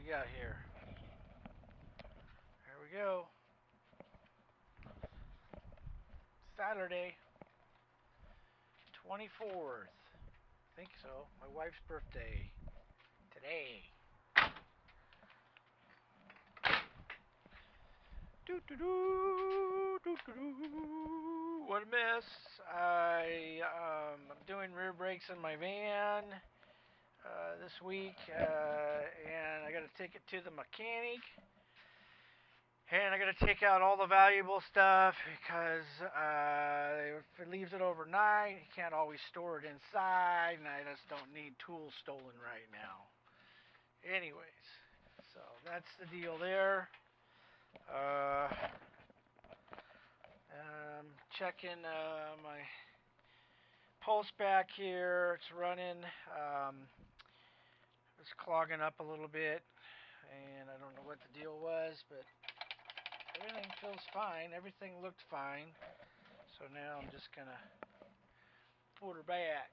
we got here? Here we go. Saturday, 24th. I think so. My wife's birthday. Today. What a mess. I'm doing rear brakes in my van this week, and I got to take it to the mechanic. And I got to take out all the valuable stuff because if it leaves it overnight, you can't always store it inside, and I just don't need tools stolen right now. Anyways, so that's the deal there. Checking my pulse back here. It's running. It's clogging up a little bit, and I don't know what the deal was, but everything feels fine. Everything looked fine. So now I'm just gonna put her back.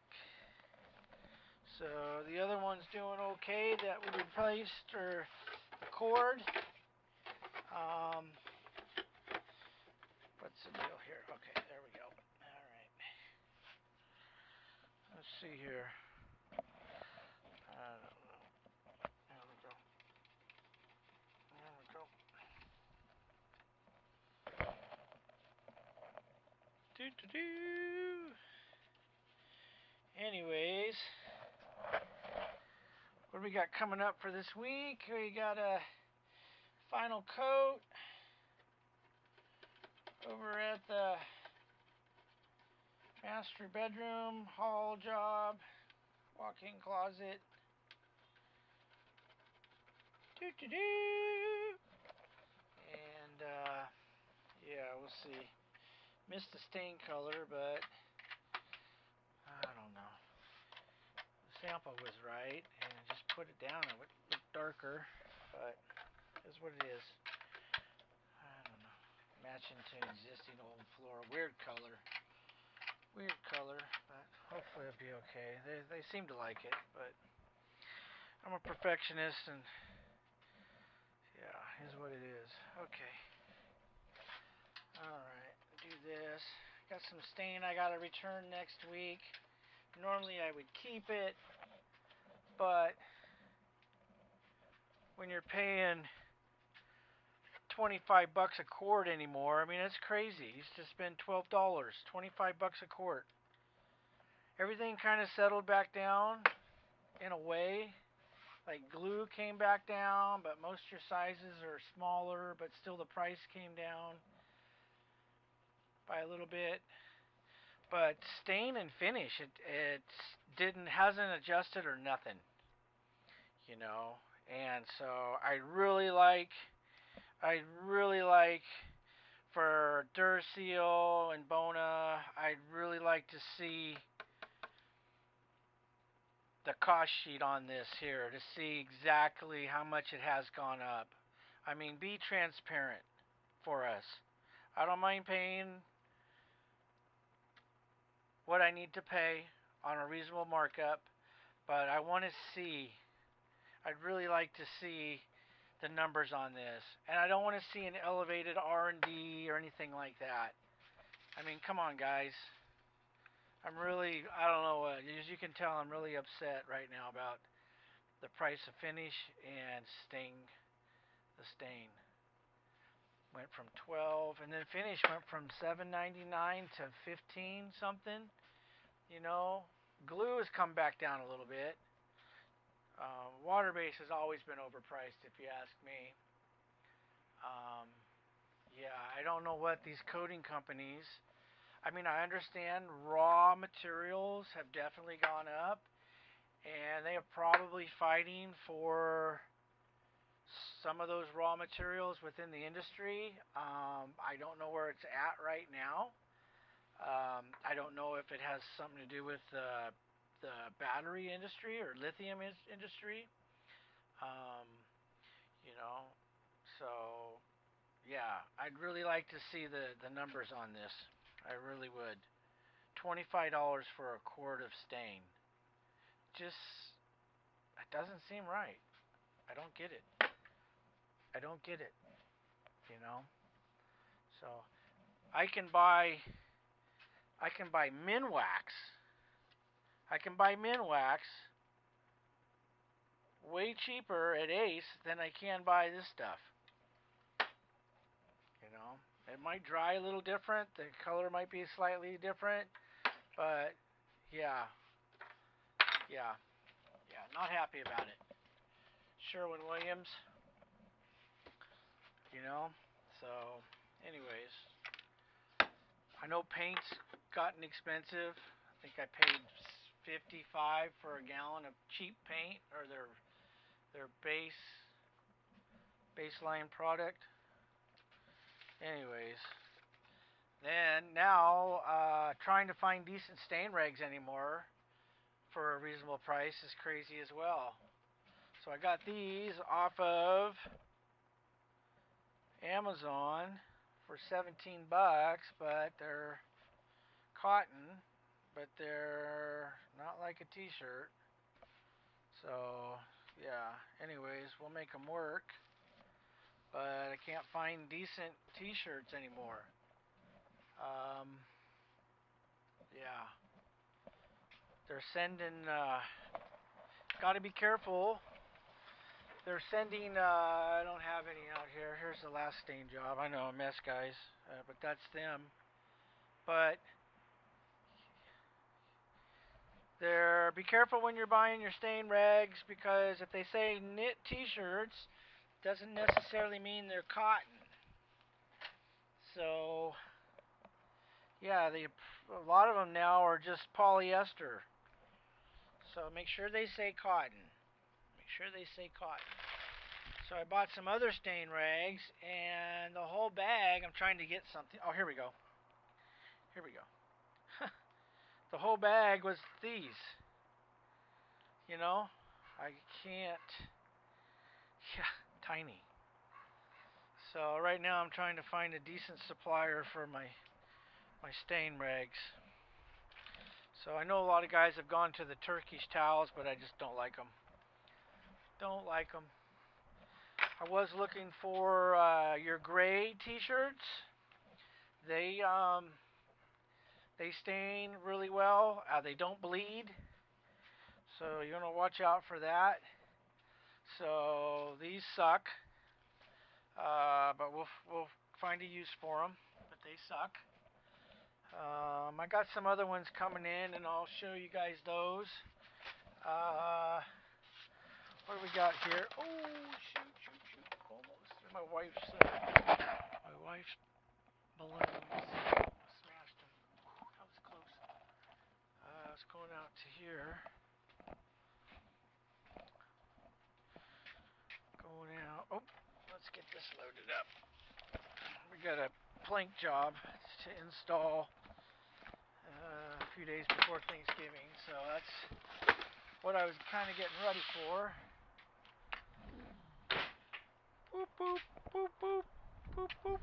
So the other one's doing okay that we replaced her the cord. What's the deal here? Okay, there we go. Alright. Let's see here. I don't know. There we go. There we go. Anyways, what do we got coming up for this week? We got a final coat over at the master bedroom, hall job, walk-in closet. And yeah, we'll see. Missed the stain color, but I don't know. The sample was right, and I just put it down. It would look darker, but it's what it is. I don't know. Matching to an existing old floor. Weird color, but hopefully it'll be okay. They seem to like it, but I'm a perfectionist, and yeah, is what it is. Okay. Alright, do this. Got some stain I gotta return next week. Normally I would keep it, but when you're paying $25 a quart anymore, I mean, it's crazy. You used to spend $12, $25 a quart. Everything kind of settled back down in a way. Like glue came back down, but most of your sizes are smaller, but still the price came down by a little bit. But stain and finish, it hasn't adjusted or nothing, you know. And so I'd really like for Duracell and Bona, I'd really like to see the cost sheet on this here to see exactly how much it has gone up. I mean, be transparent for us. I don't mind paying what I need to pay on a reasonable markup, but I want to see, I'd really like to see the numbers on this. And I don't want to see an elevated R&D or anything like that. I mean, come on, guys. I don't know, as you can tell, I'm really upset right now about the price of finish and the stain. Went from 12, and then finish went from $7.99 to 15 something. You know, glue has come back down a little bit. Water base has always been overpriced, if you ask me. Yeah, I don't know what these coating companies. I mean, I understand raw materials have definitely gone up, and they are probably fighting for some of those raw materials within the industry. I don't know where it's at right now. I don't know if it has something to do with the battery industry or lithium industry. You know, so yeah, I'd really like to see the numbers on this. I really would. $25 for a quart of stain. Just, it doesn't seem right. I don't get it. I don't get it, you know. So I can buy Minwax. I can buy Minwax way cheaper at Ace than I can buy this stuff. You know, it might dry a little different. The color might be slightly different, but yeah, yeah, yeah. Not happy about it. Sherwin-Williams, you know. So, anyways, I know paint's gotten expensive. I think I paid 55 for a gallon of cheap paint, or their baseline product. Anyways, then now trying to find decent stain rags anymore for a reasonable price is crazy as well. So I got these off of Amazon for 17 bucks, but they're cotton, but they're not like a t-shirt. So, yeah, anyways, we'll make them work. But I can't find decent t-shirts anymore. Yeah. They're sending, gotta be careful. They're sending, I don't have any out here. Here's the last stain job. I know, a mess, guys. But that's them. But be careful when you're buying your stain rags, because if they say knit t-shirts, doesn't necessarily mean they're cotton. So, yeah, a lot of them now are just polyester. So make sure they say cotton. Make sure they say cotton. So I bought some other stain rags, and the whole bag, I'm trying to get something. Oh, here we go. Here we go. The whole bag was these. You know, I can't. Yeah, tiny. So right now I'm trying to find a decent supplier for my stain rags. So I know a lot of guys have gone to the Turkish towels, but I just don't like them. Don't like them. I was looking for your gray t-shirts. They stain really well. They don't bleed, so you're gonna watch out for that. So these suck, but we'll find a use for them. But they suck. I got some other ones coming in, and I'll show you guys those. What do we got here? Oh, shoot. Almost. My wife's balloons. Smashed them. That was close. It's going out to here. Going out. Oh, let's get this loaded up. We got a plank job to install a few days before Thanksgiving, so that's what I was kind of getting ready for. Boop, boop, boop, boop, boop, boop.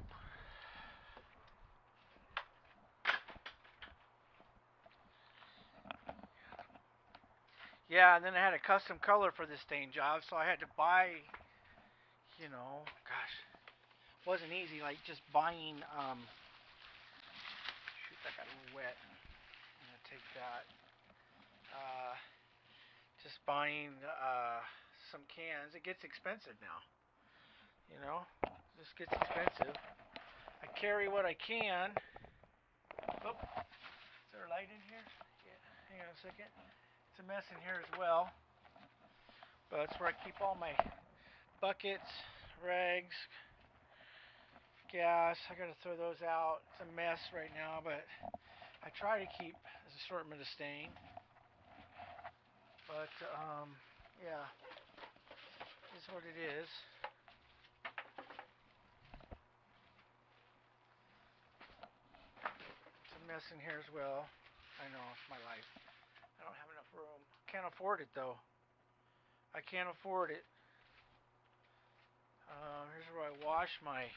Yeah, and then I had a custom color for this stain job, so I had to buy, gosh, it wasn't easy, like just buying, shoot, that got a little wet. I'm going to take that. Just buying some cans. It gets expensive now. This gets expensive. I carry what I can. Oh, is there a light in here? Yeah. Hang on a second. It's a mess in here as well. But that's where I keep all my buckets, rags, gas. I gotta throw those out. It's a mess right now, but I try to keep an assortment of stain. But yeah, is what it is. It's a mess in here as well. I know, it's my life. I don't have enough room. Can't afford it though. I can't afford it. Here's where I wash my.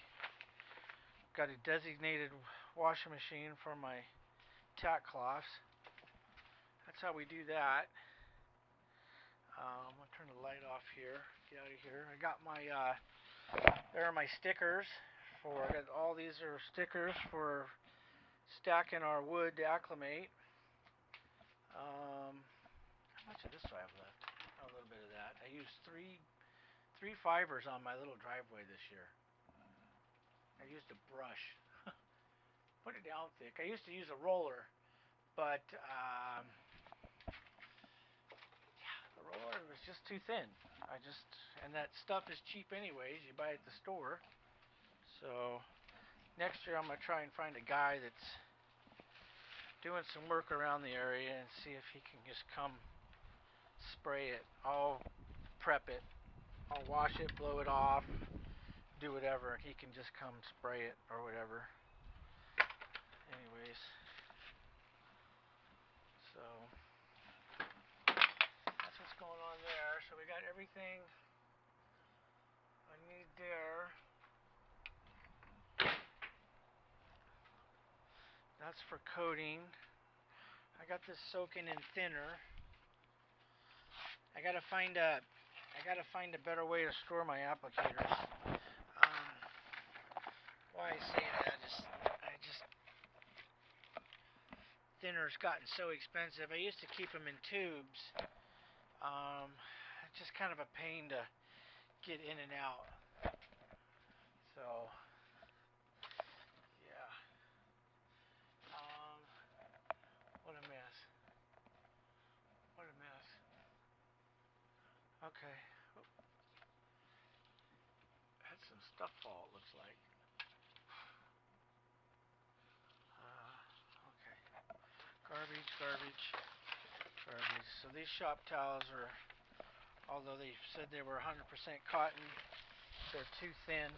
Got a designated washing machine for my tack cloths. That's how we do that. I'm gonna turn the light off here. Get out of here. I got my There are my stickers for. All these are stickers for stacking our wood to acclimate. How much of this do I have left? A little bit of that. I used three fibers on my little driveway this year. I used a brush. Put it down thick. I used to use a roller, but the roller was just too thin. And that stuff is cheap anyways. You buy it at the store. So next year I'm gonna try and find a guy that's doing some work around the area and see if he can just come spray it. I'll prep it. I'll wash it, blow it off, do whatever, and he can just come spray it or whatever. Anyways, so that's what's going on there. So we got everything I need there. That's for coating. I got this soaking in thinner. I gotta find a better way to store my applicators. Why I say that is thinner's gotten so expensive. I used to keep them in tubes. It's just kind of a pain to get in and out. So yeah. What a mess. What a mess. Okay. Had some stuff fall, it looks like. Okay. Garbage, garbage, garbage. So these shop towels are, although they said they were 100% cotton, they're too thin.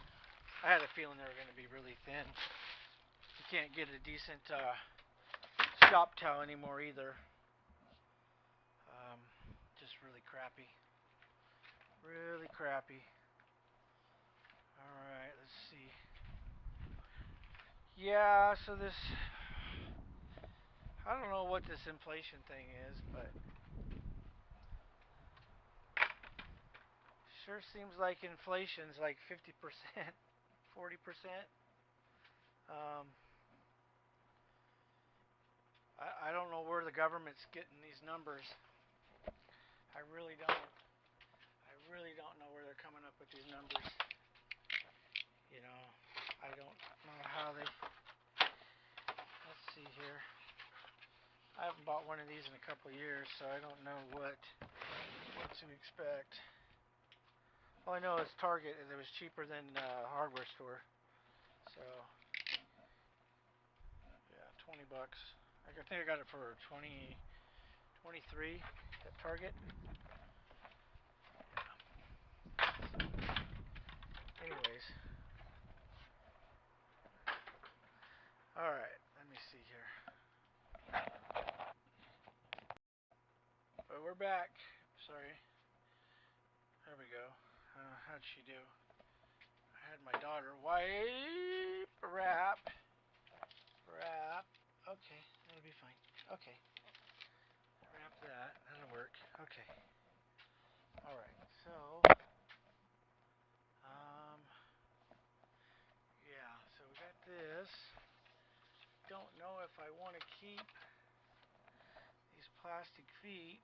I had a feeling they were going to be really thin. You can't get a decent shop towel anymore either. Just really crappy. Really crappy. Alright, let's see. Yeah, so this, I don't know what this inflation thing is, but sure seems like inflation's like 50%, 40%. I don't know where the government's getting these numbers. I really don't. I really don't know where they're coming up with these numbers. You know, I don't know how they. Let's see here. I haven't bought one of these in a couple of years, so I don't know what to expect. All I know is Target, and it was cheaper than a hardware store. So, yeah, $20. I think I got it for 23 at Target. Anyways. Alright, let me see here. But we're back. Sorry. There we go. How'd she do? I had my daughter wipe, wrap. Okay, that'll be fine. Okay. Wrap that. That'll work. Okay. Alright, so yeah, so we got this. Don't know if I want to keep these plastic feet.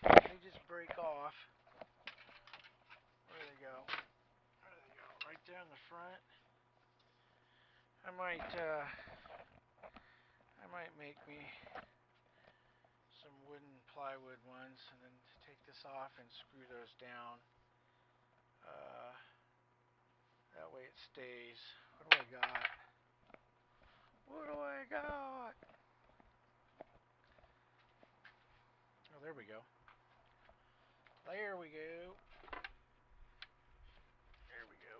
They just break off. Where do they go? There they go. Right there in the front. I might make me some wooden plywood ones and then take this off and screw those down. That way it stays. What do I got? What do I got? Oh, there we go. There we go. There we go.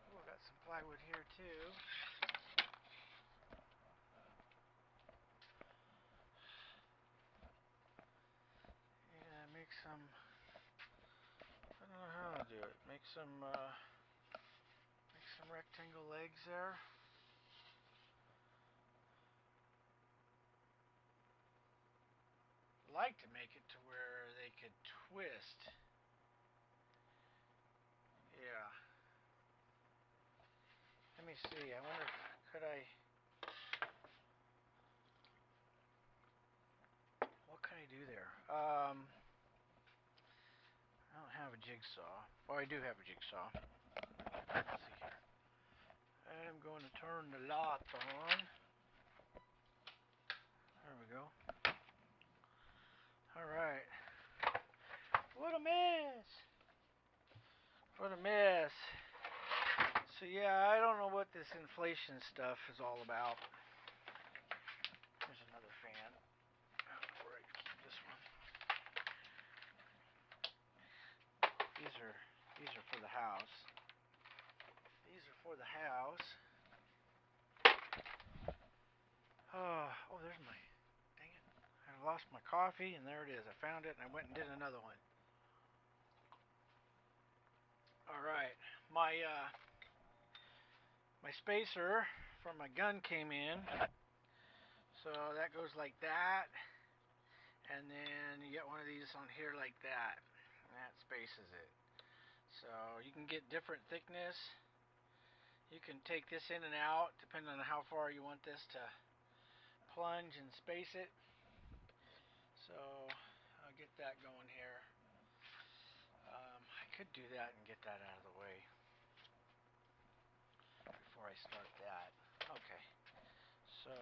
Oh, I got some plywood here too. Yeah, make some. I don't know how to do it. Make some rectangle legs there. like to make it to where they could twist. Yeah. Let me see. I wonder if could I. What can I do there? I don't have a jigsaw. Oh, I do have a jigsaw. Let's see here. I'm going to turn the lot on. There we go. Alright. What a mess! What a mess. So yeah, I don't know what this inflation stuff is all about. There's another fan. I don't know where I can keep this one. These are for the house. These are for the house. Oh, there's my, dang it. I lost my coffee and there it is. I found it and I went and did another one. Alright, my spacer from my gun came in. So that goes like that. And then you get one of these on here like that. And that spaces it. So you can get different thickness. You can take this in and out depending on how far you want this to plunge and space it. So I'll get that going here. I could do that and get that out of the way before I start that. Okay. So,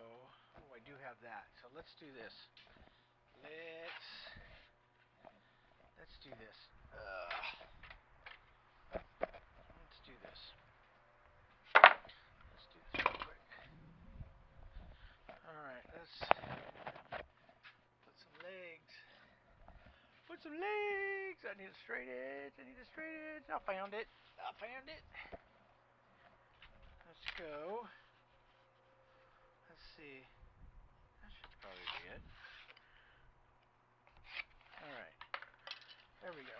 I do have that. So let's do this. Let's do this. Let's do this. Let's do this real quick. Alright, let's put some legs. Put some legs! I need a straight edge. I found it. Let's go. Let's see. That should probably be it. Alright. There we go.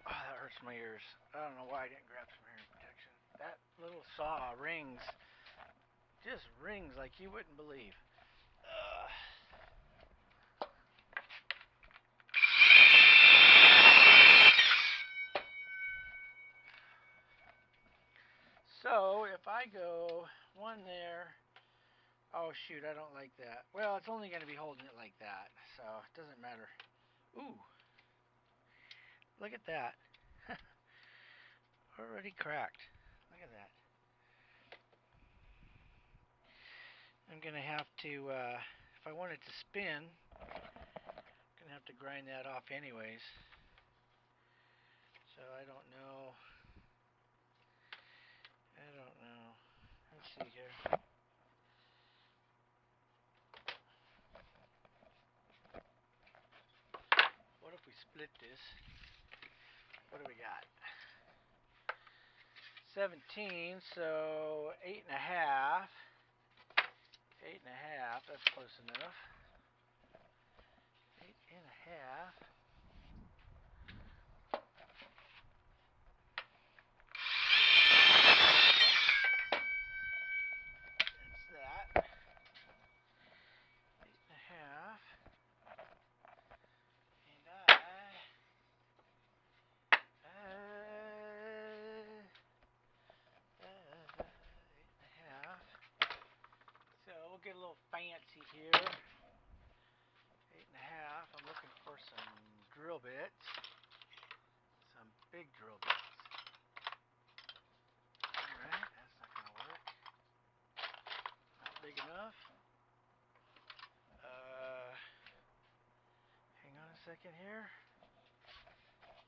Oh, that hurts my ears. I don't know why I didn't grab some hearing protection. That little saw rings. Just rings like you wouldn't believe. So if I go one there, oh shoot, I don't like that. Well, it's only going to be holding it like that, so it doesn't matter. Ooh, look at that. Already cracked. Look at that. I'm going to have to, if I want it to spin, I'm going to have to grind that off anyways. So I don't know. Let's see here. What if we split this? What do we got? 17, so 8.5. 8.5, that's close enough. 8.5. That's that. 8.5. And 8.5. So we'll get a little fancy here. 8.5. I'm looking for some drill bits. Some big drill bits. Alright, that's not going to work. Not big enough. Hang on a second here.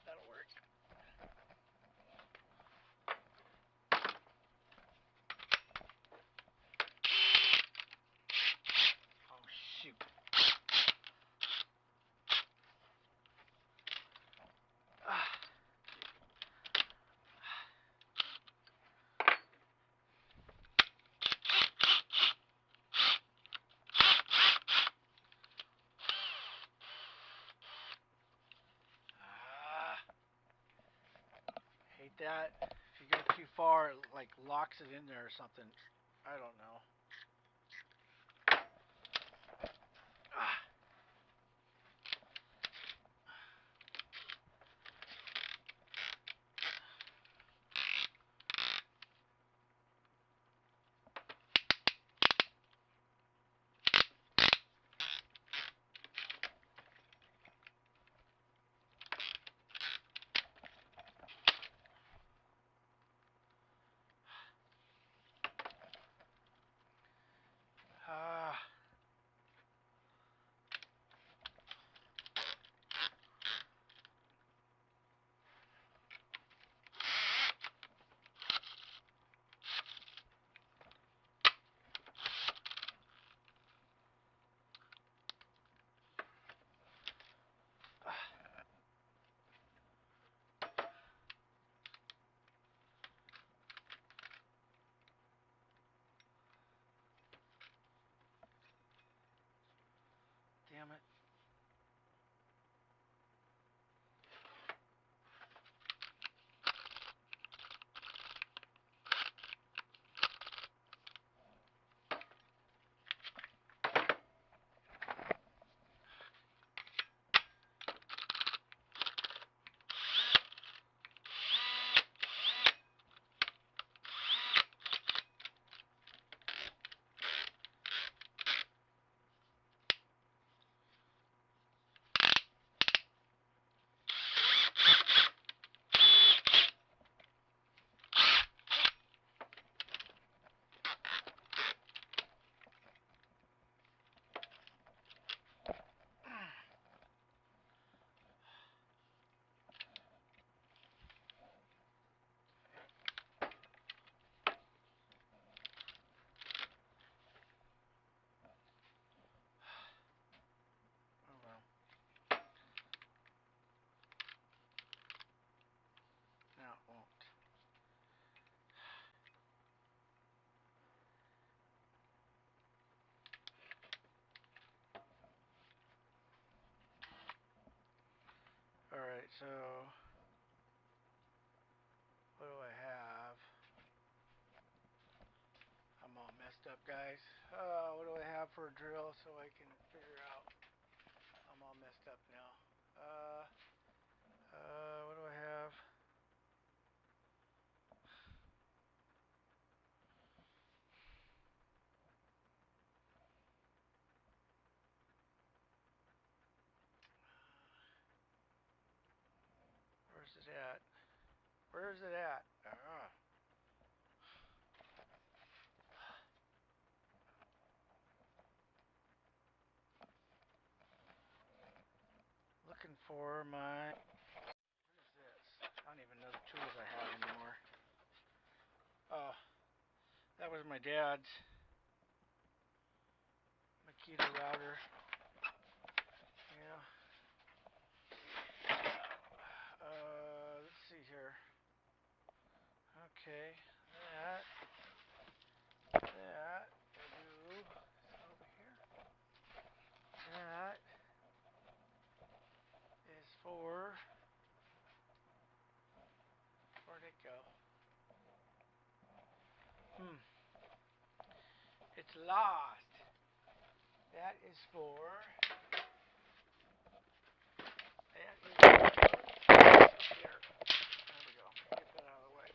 That'll work. Oh shoot. that. If you go too far, it like locks it in there or something. I don't know. Ah, ah. Damn it. Oh well. Now it won't. Alright, so what do I have? I'm all messed up, guys. What do I have for a drill so I can figure out? I'm all messed up now. What do I have? Where's it at? Where's it at? Looking for my... What is this? I don't even know the tools I have anymore. Oh, that was my dad's Makita router. Yeah. Let's see here. Okay, that we'll do over here. That is for... Where'd it go? It's lost. That is for... That is here. There we go. Get that out of the way.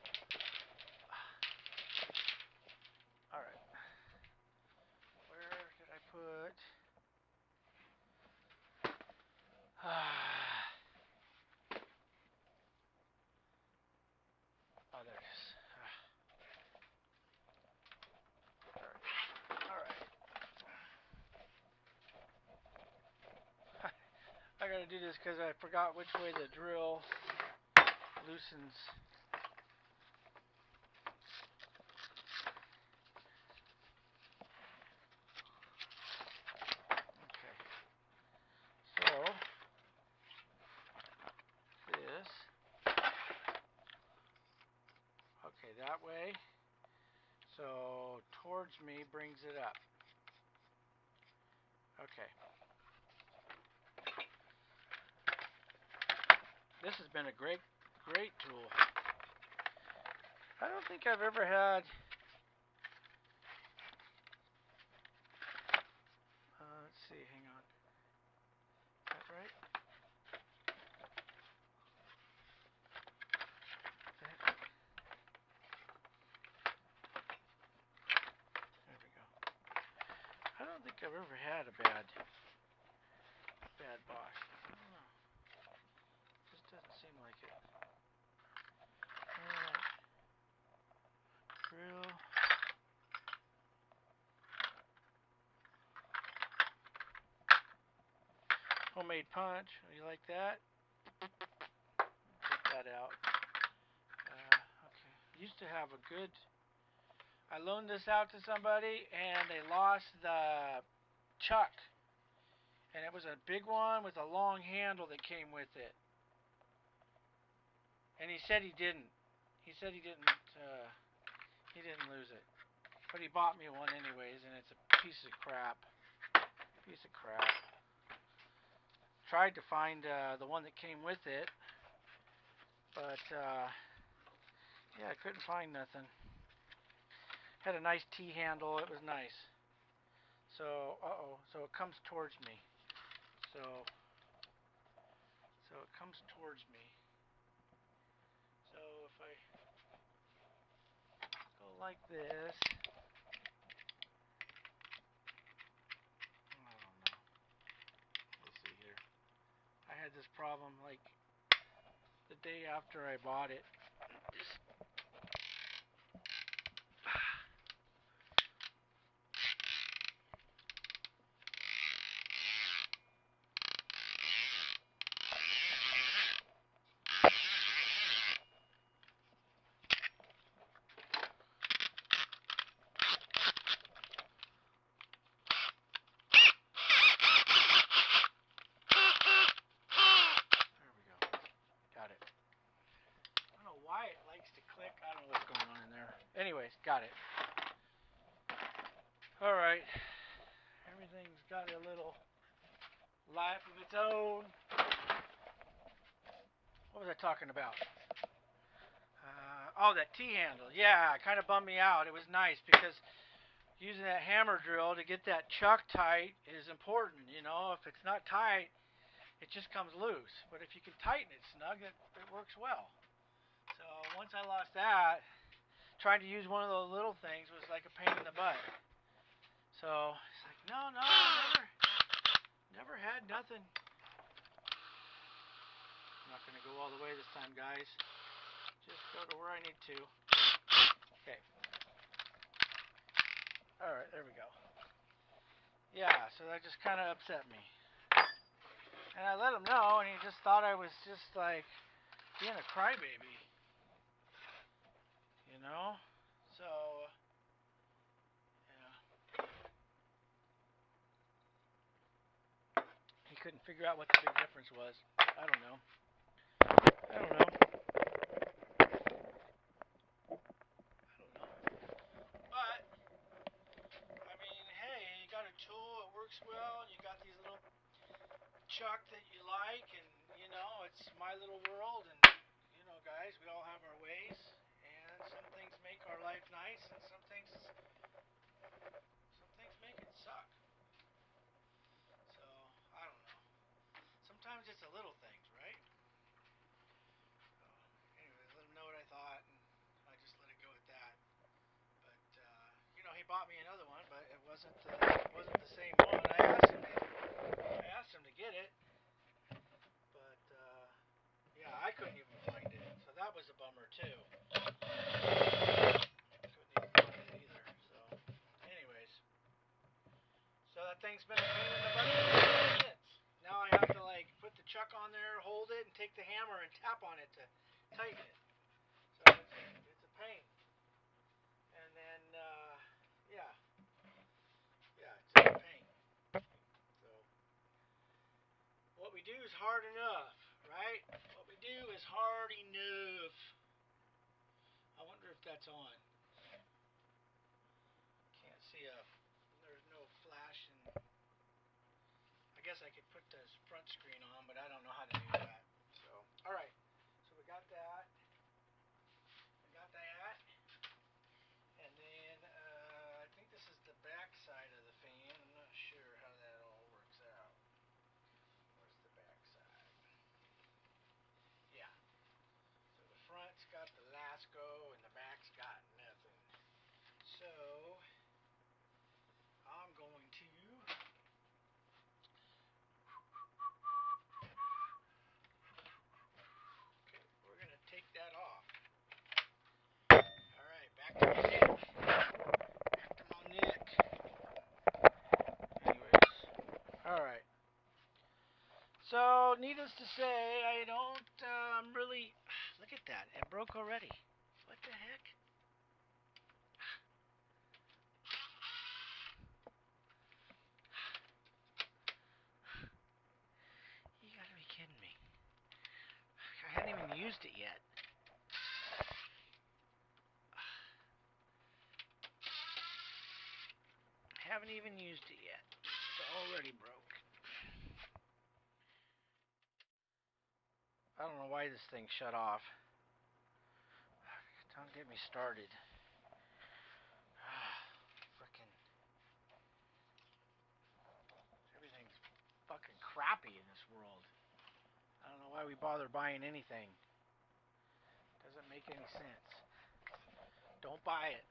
Alright. Where did I put... Oh, there it is. Alright. I gotta do this because I forgot which way the drill loosens. Okay. So, this. Okay, that way. So, towards me brings it up. Okay. This has been a great tool. I don't think I've ever had. Let's see. Hang on. Is that right? There we go. I don't think I've ever had a bad box. I don't know. Just doesn't seem like it. Alright. Grill. Homemade punch. You like that? Check that out. Okay. Used to have a good. I loaned this out to somebody and they lost the chuck. And it was a big one with a long handle that came with it. And he said he didn't. He said he didn't lose it. But he bought me one anyways, and it's a piece of crap. Piece of crap. Tried to find the one that came with it, but yeah, I couldn't find nothing. Had a nice T-handle. It was nice. So, so it comes towards me. So it comes towards me. So if I go like this, I don't know. Let's see here. I had this problem like the day after I bought it. Why it likes to click. I don't know what's going on in there. Anyways, got it. Alright. Everything's got a little life of its own. What was I talking about? That T-handle. Yeah, it kind of bummed me out. It was nice because using that hammer drill to get that chuck tight is important. You know, if it's not tight, it just comes loose. But if you can tighten it snug, it works well. So once I lost that, trying to use one of those little things was like a pain in the butt. So it's like, no, never had nothing. I'm not going to go all the way this time, guys. Just go to where I need to. Okay. Alright, there we go. Yeah, so that just kind of upset me. And I let him know, and he just thought I was just like being a crybaby. You know? So, yeah. He couldn't figure out what the big difference was. I don't know. But, I mean, hey, you got a tool, it works well, and you got these little chuck that you like, and, you know, it's my little world, and, you know, guys, we all have our ways, and some things make our life nice, and some things make it suck. So, I don't know. Sometimes it's the little things, right? So, anyways, let him know what I thought, and I just let it go at that. But you know, he bought me another one, but it wasn't the same one. I asked him to get it, but yeah, I couldn't even find it. So that was a bummer too. Couldn't even find it either. So, anyways, so that thing's been a pain in the butt since. Now I have to like put the chuck on there, hold it, and take the hammer and tap on it to tighten it. So it's a pain. And then yeah, it's a pain. So what we do is hard enough, right? What we do is hard enough. I wonder if that's on. Can't see there's no flash, and I guess I could put the front screen on, but I don't know how to do that. So, all right. So we got that. So, needless to say, I don't really... Look at that. It broke already. What the heck? You gotta be kidding me. I hadn't even used it yet. Haven't even used it yet. It's already broke. I don't know why this thing shut off. Don't get me started. Frickin' everything's fucking crappy in this world. I don't know why we bother buying anything. Doesn't make any sense. Don't buy it.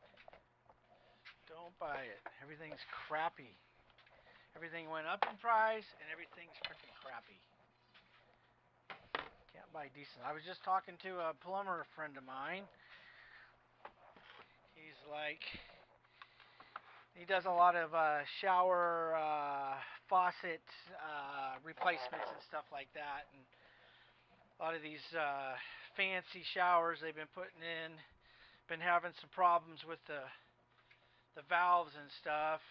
Don't buy it. Everything's crappy. Everything went up in price and everything's freaking crappy. Can't buy decent. I was just talking to a plumber friend of mine. He's like, he does a lot of shower faucet replacements and stuff like that. And a lot of these fancy showers they've been putting in, been having some problems with the valves and stuff.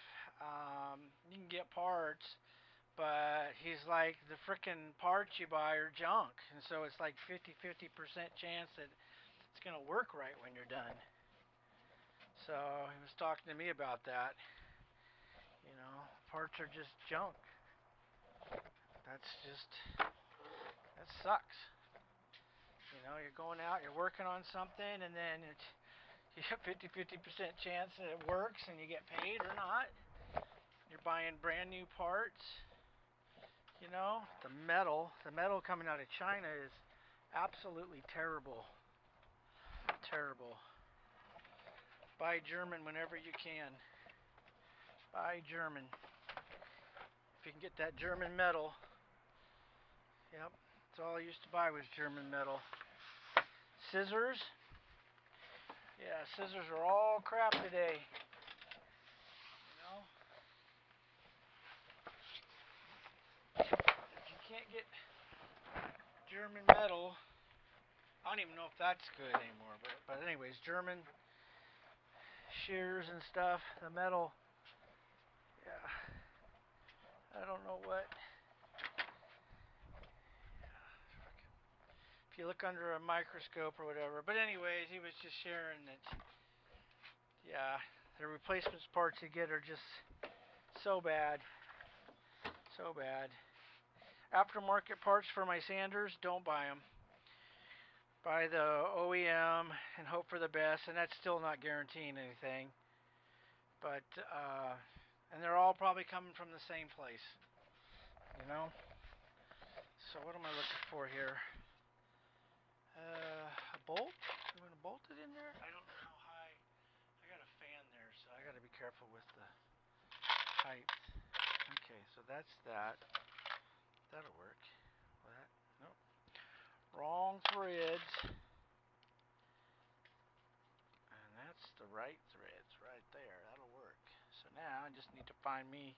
You can get parts, but he's like, the frickin' parts you buy are junk, and so it's like 50% chance that it's gonna work right when you're done. So he was talking to me about that. You know, parts are just junk. That sucks. You know, you're going out, you're working on something, and then you have 50% chance that it works and you get paid or not. You're buying brand new parts. You know, the metal coming out of China is absolutely terrible. Terrible. Buy German whenever you can. Buy German. If you can get that German metal. Yep, that's all I used to buy was German metal. Scissors. Yeah, scissors are all crap today. You know? If you can't get German metal, I don't even know if that's good anymore. But anyways, German shears and stuff, the metal. Yeah. I don't know what. If you look under a microscope or whatever. But anyways, he was just sharing that, yeah, the replacement parts you get are just so bad. So bad. Aftermarket parts for my sanders, don't buy them. Buy the OEM and hope for the best, and that's still not guaranteeing anything. But, and they're all probably coming from the same place. You know? So what am I looking for here? A bolt? You want to bolt it in there? I don't know how high. I got a fan there, so I got to be careful with the height. Okay, so that's that. That'll work. That? Nope. Wrong threads. And that's the right threads right there. That'll work. So now I just need to find me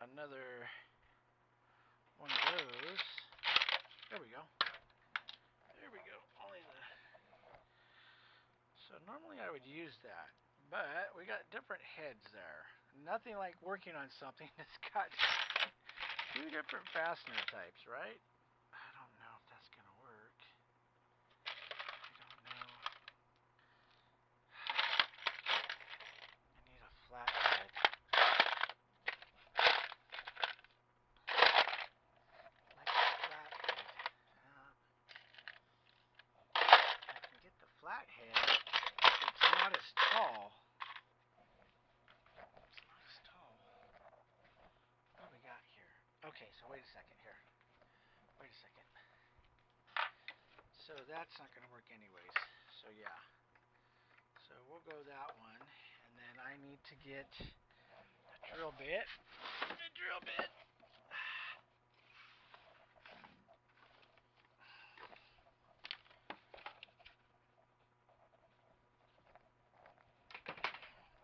another one of those. There we go. There we go. So normally I would use that, but we got different heads there. Nothing like working on something that's got two different fastener types, right? I don't know if that's gonna work. I don't know. I need a flat head. Like a flat head. I can get the flat head. It's not as tall. It's not as tall. What do we got here? Okay, so wait a second here. Wait a second. So that's not going to work anyways. So yeah. So we'll go that one. And then I need to get a drill bit. A drill bit.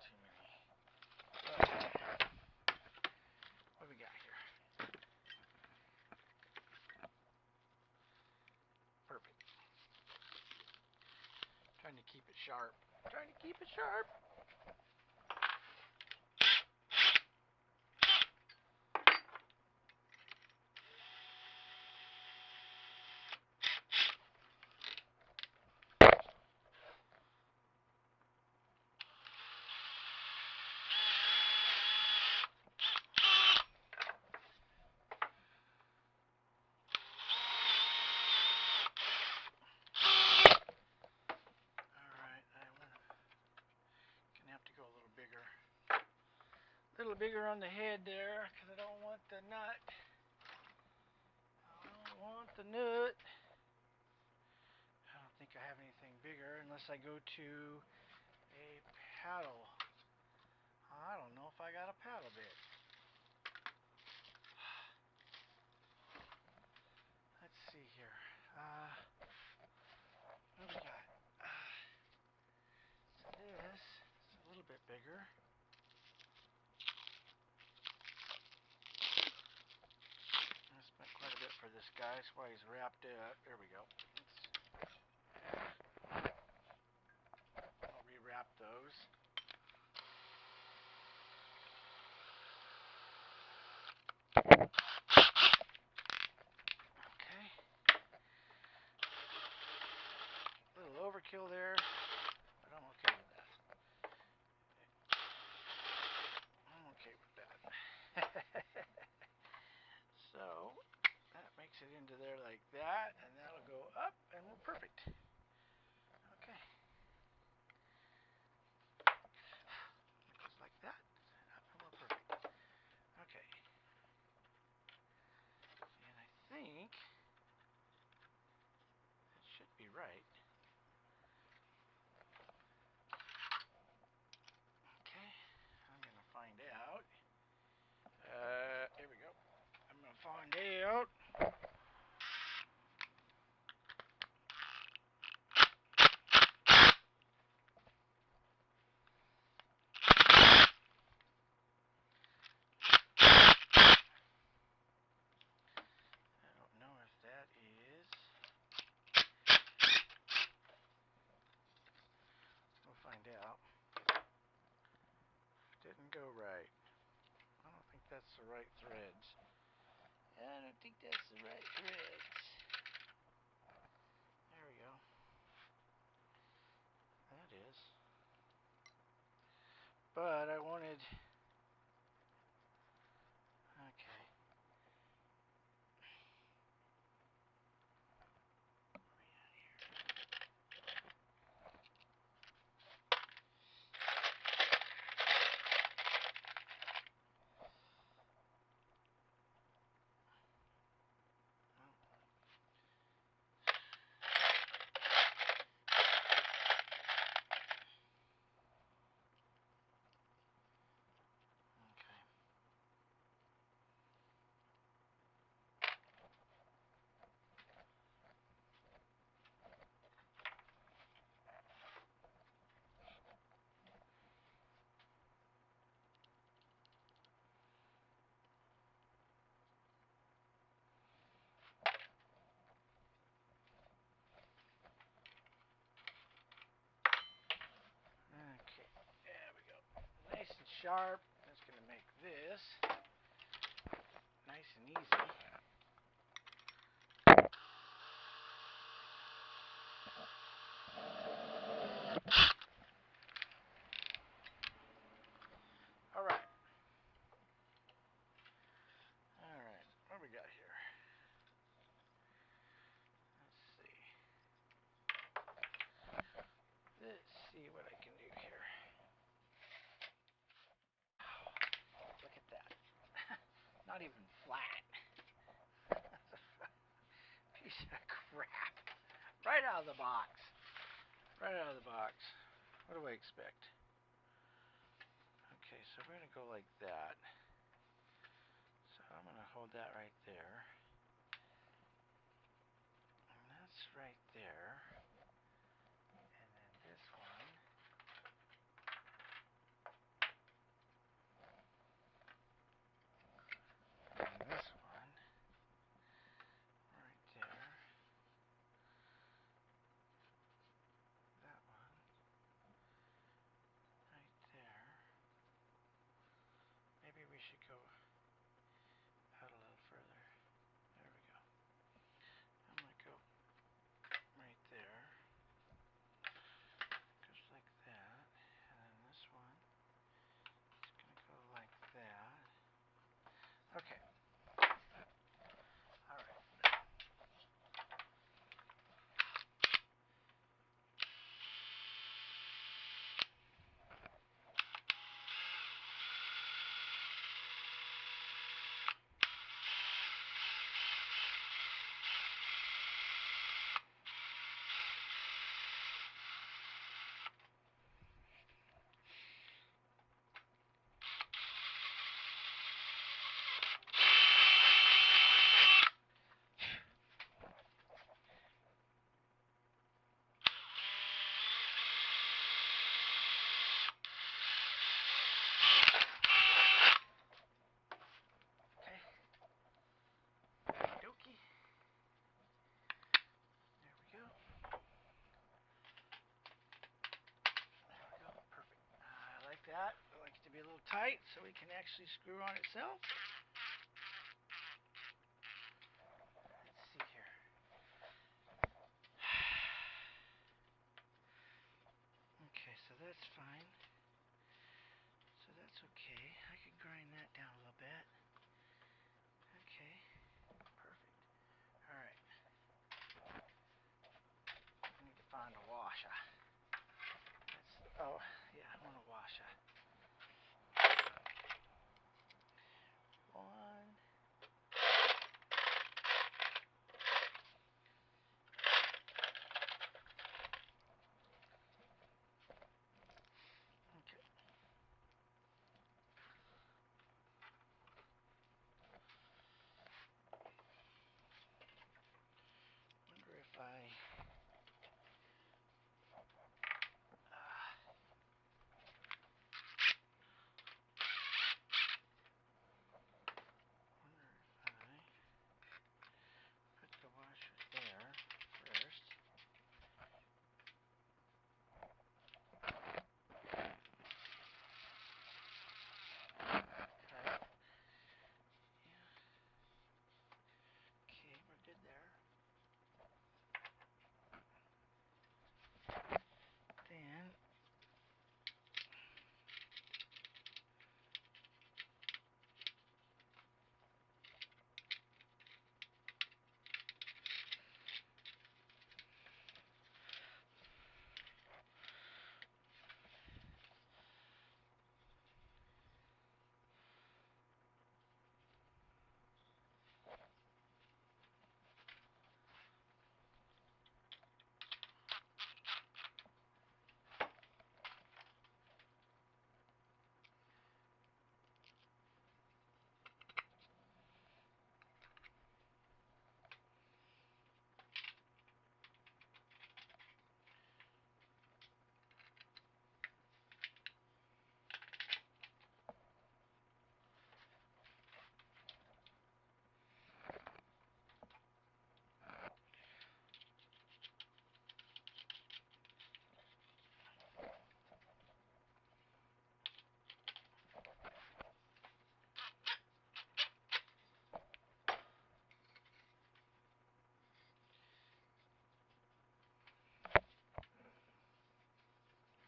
Too many. Okay. What do we got here? keep it sharp. I'm trying to keep it sharp. A little bigger on the head there because I don't want the nut. I don't want the nut. I don't think I have anything bigger unless I go to a paddle. I don't know if I got a paddle bit. Let's see here. What do we got? So this is a little bit bigger. I spent quite a bit for this guy. That's why he's wrapped up. There we go. I'll rewrap those. Okay. A little overkill there, but I'm okay with that. I'm okay with that. So that makes it into there like that, and that'll go up, and we're perfect. Okay. It goes like that, up, and we're perfect. Okay. And I think that should be right. Okay. I'm gonna find out. Here we go. I'm gonna find out. I don't know if that is. We'll find out. Didn't go right. I don't think that's the right threads. I don't think that's the right threads. There we go. That is. But I wanted. Okay. Okay, there we go. Nice and sharp. That's going to make this nice and easy. All right. All right. What do we got here? Let's see. Let's see what I can do here. Look at that. Not even flat. Piece of crap. Right out of the box. Right out of the box. What do I expect? Okay, so we're going to go like that. So I'm going to hold that right there. And that's right there. And then this one. And this one. Right there. That one. tight so we can actually screw on itself. Let's see here. Okay, so that's fine. So that's okay. I can grind that down a little bit. Okay, perfect. Alright. I need to find a washer. Oh, yeah, I want a washer. One. Okay. Wonder if I... put the washer there first. Okay. Okay, we're good there. Then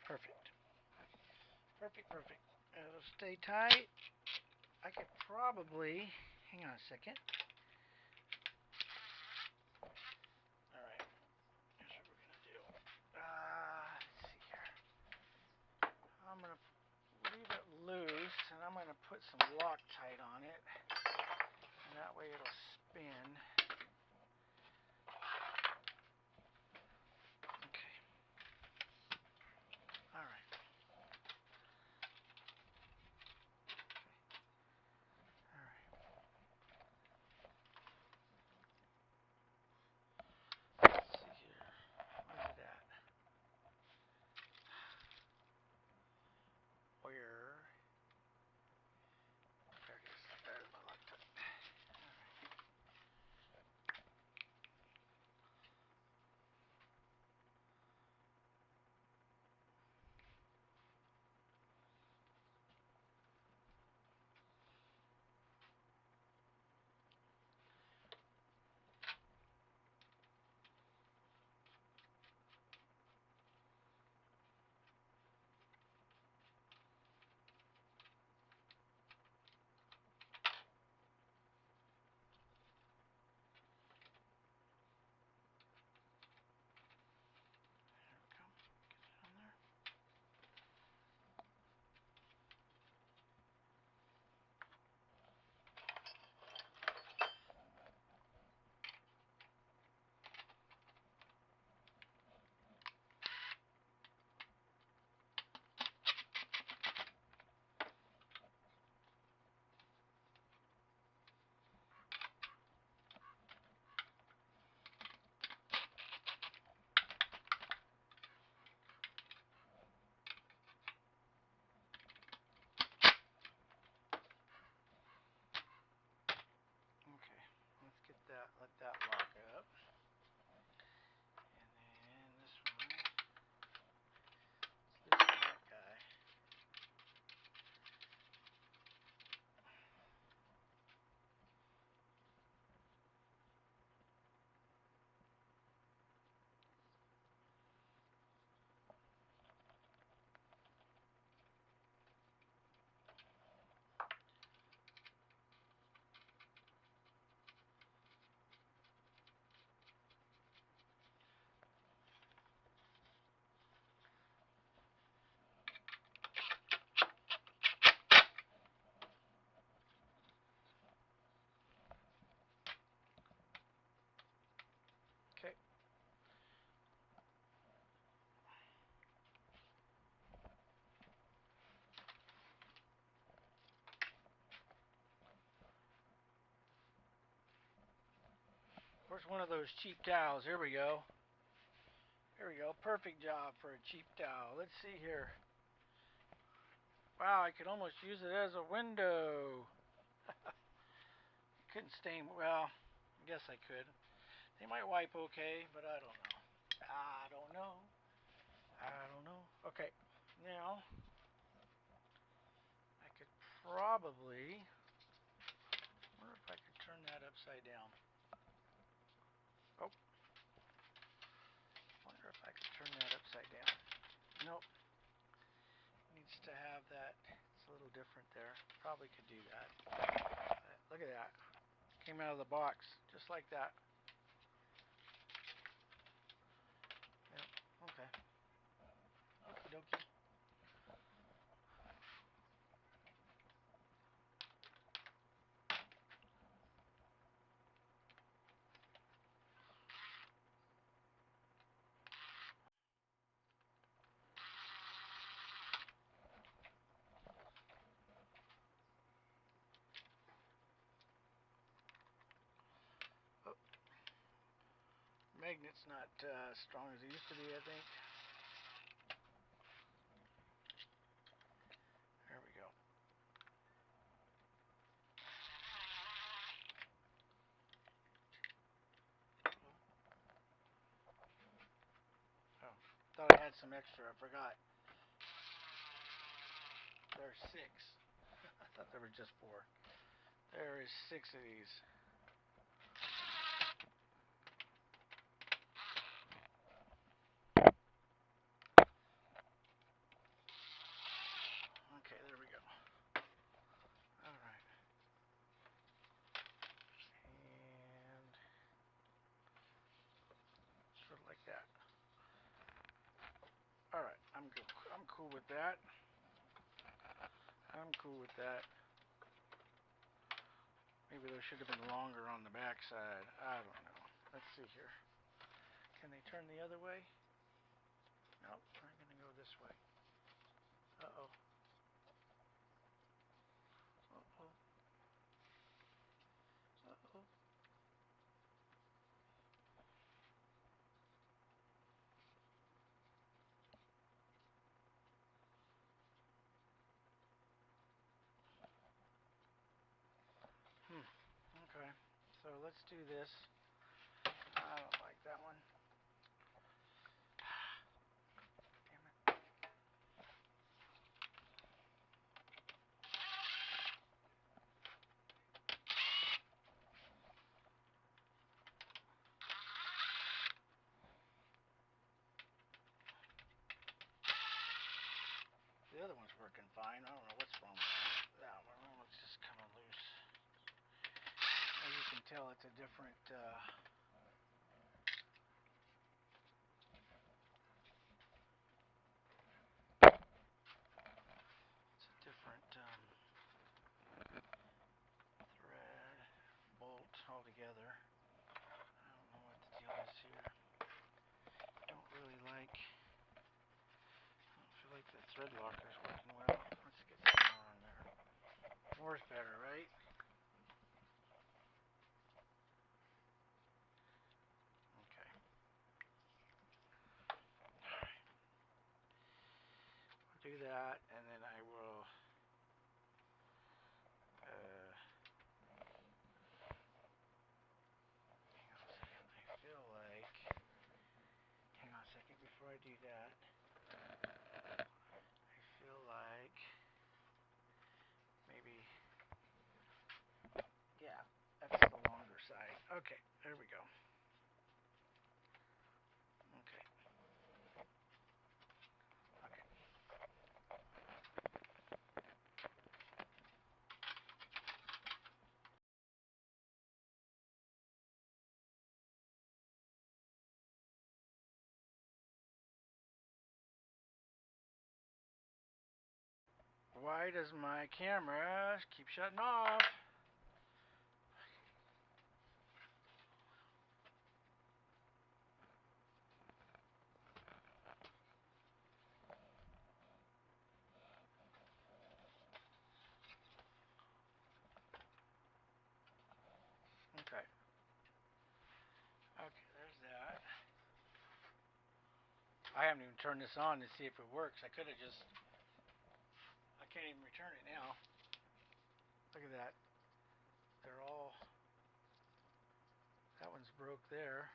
perfect. Perfect. It'll stay tight. I could probably... Hang on a second. Alright. Here's what we're going to do. Let's see here. I'm going to leave it loose, and I'm going to put some Loctite on it. And that way it'll spin. Okay. Alright. Let's see here. Where's it at? Where? There it is. There's my Loctite. Alright. Where's one of those cheap towels? Here we go. Here we go. Perfect job for a cheap towel. Let's see here. Wow, I could almost use it as a window. Couldn't stain. Well, I guess I could. They might wipe okay, but I don't know. I don't know. I don't know. Okay, now I could probably. Wonder if I could turn that upside down. Oh, wonder if I could turn that upside down. Nope. Needs to have that. It's a little different there. Probably could do that. Look at that. Came out of the box just like that. Yep. Okay. Okie dokie. Oh, magnet's not as strong as it used to be, I think. There we go. Oh, thought I had some extra. I forgot. There's 6. I thought there were just 4. There is 6 of these. Okay, there we go. All right. And sort of like that. All right, I'm good. I'm cool with that. I'm cool with that. Maybe those should have been longer on the back side. I don't know. Let's see here. Can they turn the other way? Nope, I'm going to go this way. Uh-oh. Uh-oh. Uh-oh. Okay, so let's do this. I don't like that one. Damn it. The other one's working fine. I don't know what's wrong with that one. It's just kind of loose. As you can tell, it's a different thread bolt altogether. I don't know what the deal is here. Don't really like. I don't feel like the thread locker's working well. Let's get some more on there. More's better, right? Okay. I'll do that, and then I will. Hang on a second. I feel like. Hang on a second before I do that. I feel like maybe. Yeah, that's the longer side. Okay, there we go. Okay. Okay. Why does my camera keep shutting off? Okay. I haven't even turned this on to see if it works. I could have just. I can't even return it now. Look at that. They're all. That one's broke there.